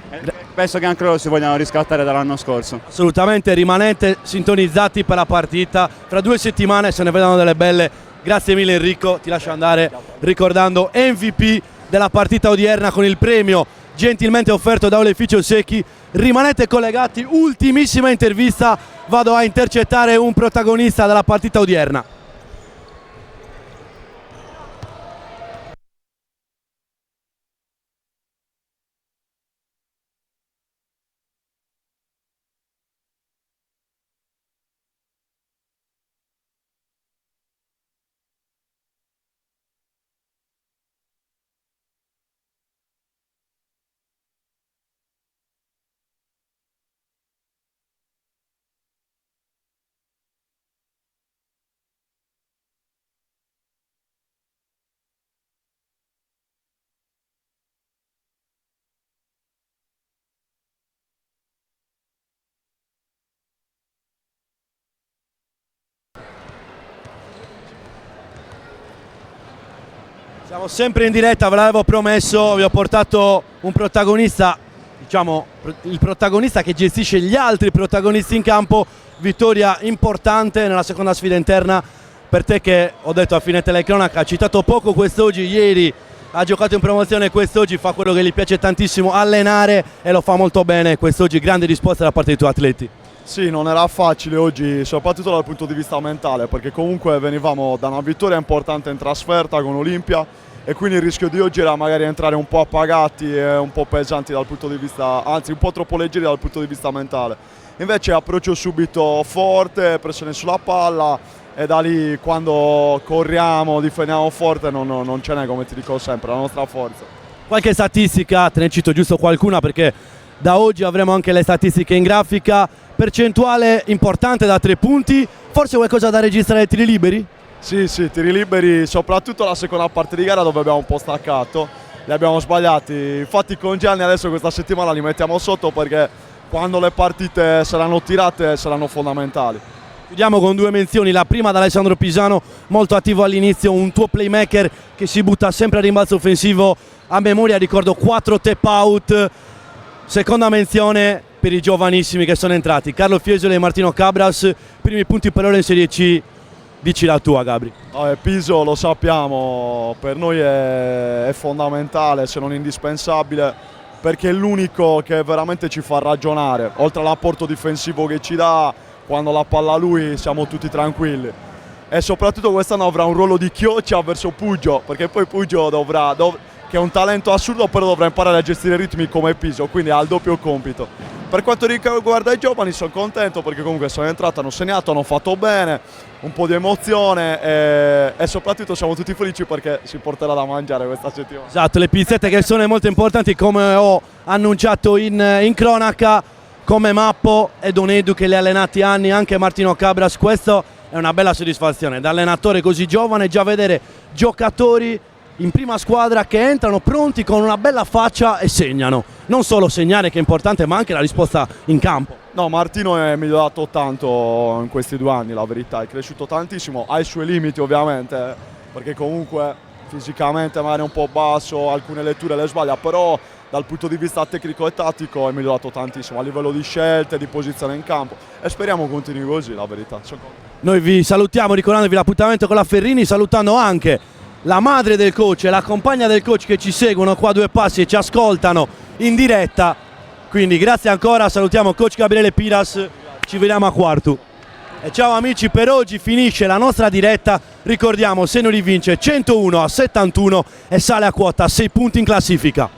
Penso che anche loro si vogliano riscattare dall'anno scorso. Assolutamente, rimanete sintonizzati per la partita, fra 2 settimane se ne vedranno delle belle. Grazie mille Enrico, ti lascio andare ricordando MVP della partita odierna con il premio gentilmente offerto da Oleificio Secchi. Rimanete collegati, ultimissima intervista, vado a intercettare un protagonista della partita odierna. Siamo sempre in diretta, ve l'avevo promesso, vi ho portato un protagonista, diciamo il protagonista che gestisce gli altri protagonisti in campo. Vittoria importante nella seconda sfida interna per te, che ho detto a fine telecronaca, ha citato poco quest'oggi, ieri ha giocato in promozione, quest'oggi fa quello che gli piace tantissimo, allenare, e lo fa molto bene. Quest'oggi grande risposta da parte dei tuoi atleti. Sì, non era facile oggi, soprattutto dal punto di vista mentale, perché comunque venivamo da una vittoria importante in trasferta con Olimpia e quindi il rischio di oggi era magari entrare un po' appagati e un po' pesanti dal punto di vista, anzi un po' troppo leggeri dal punto di vista mentale. Invece approccio subito forte, pressione sulla palla e da lì quando corriamo, difendiamo forte non ce n'è, come ti dico sempre, la nostra forza. Qualche statistica, te ne cito giusto qualcuna perché da oggi avremo anche le statistiche in grafica. Percentuale importante da 3 punti, forse qualcosa da registrare ai tiri liberi? Sì, tiri liberi, soprattutto la seconda parte di gara dove abbiamo un po' staccato, li abbiamo sbagliati. Infatti con Gianni adesso questa settimana li mettiamo sotto perché quando le partite saranno tirate saranno fondamentali. Chiudiamo con 2 menzioni, la prima da Alessandro Pisano, molto attivo all'inizio, un tuo playmaker che si butta sempre a rimbalzo offensivo, a memoria ricordo 4 tap out. Seconda menzione per i giovanissimi che sono entrati, Carlo Fiesole e Martino Cabras, primi punti per loro in Serie C. Dici la tua, Gabri. Piso, lo sappiamo, per noi è fondamentale, se non indispensabile. perché è l'unico che veramente ci fa ragionare, oltre all'apporto difensivo che ci dà, quando la palla a lui siamo tutti tranquilli. E soprattutto quest'anno avrà un ruolo di chioccia verso Puggio, perché poi Puggio che è un talento assurdo, però dovrà imparare a gestire i ritmi come Piso, quindi ha il doppio compito. Per quanto riguarda i giovani sono contento perché comunque sono entrato, hanno segnato, hanno fatto bene, un po' di emozione e soprattutto siamo tutti felici perché si porterà da mangiare questa settimana. Esatto, le pizzette che sono molto importanti, come ho annunciato in cronaca, come Mappo e Don Edu che li ha allenati anni, anche Martino Cabras. Questo è una bella soddisfazione da allenatore così giovane, già vedere giocatori in prima squadra che entrano pronti con una bella faccia e segnano. Non solo segnare che è importante, ma anche la risposta in campo. No, Martino è migliorato tanto in questi 2 anni, la verità, è cresciuto tantissimo, ha i suoi limiti ovviamente, perché comunque fisicamente magari è un po' basso, alcune letture le sbaglia, però dal punto di vista tecnico e tattico è migliorato tantissimo a livello di scelte, di posizione in campo e speriamo continui così, la verità. Noi vi salutiamo ricordandovi l'appuntamento con la Ferrini, salutando anche la madre del coach e la compagna del coach che ci seguono qua a 2 passi e ci ascoltano in diretta. Quindi grazie ancora, salutiamo coach Gabriele Piras, ci vediamo a quarto. E ciao amici, per oggi finisce la nostra diretta. Ricordiamo, Sennoli vince 101-71 e sale a quota 6 punti in classifica.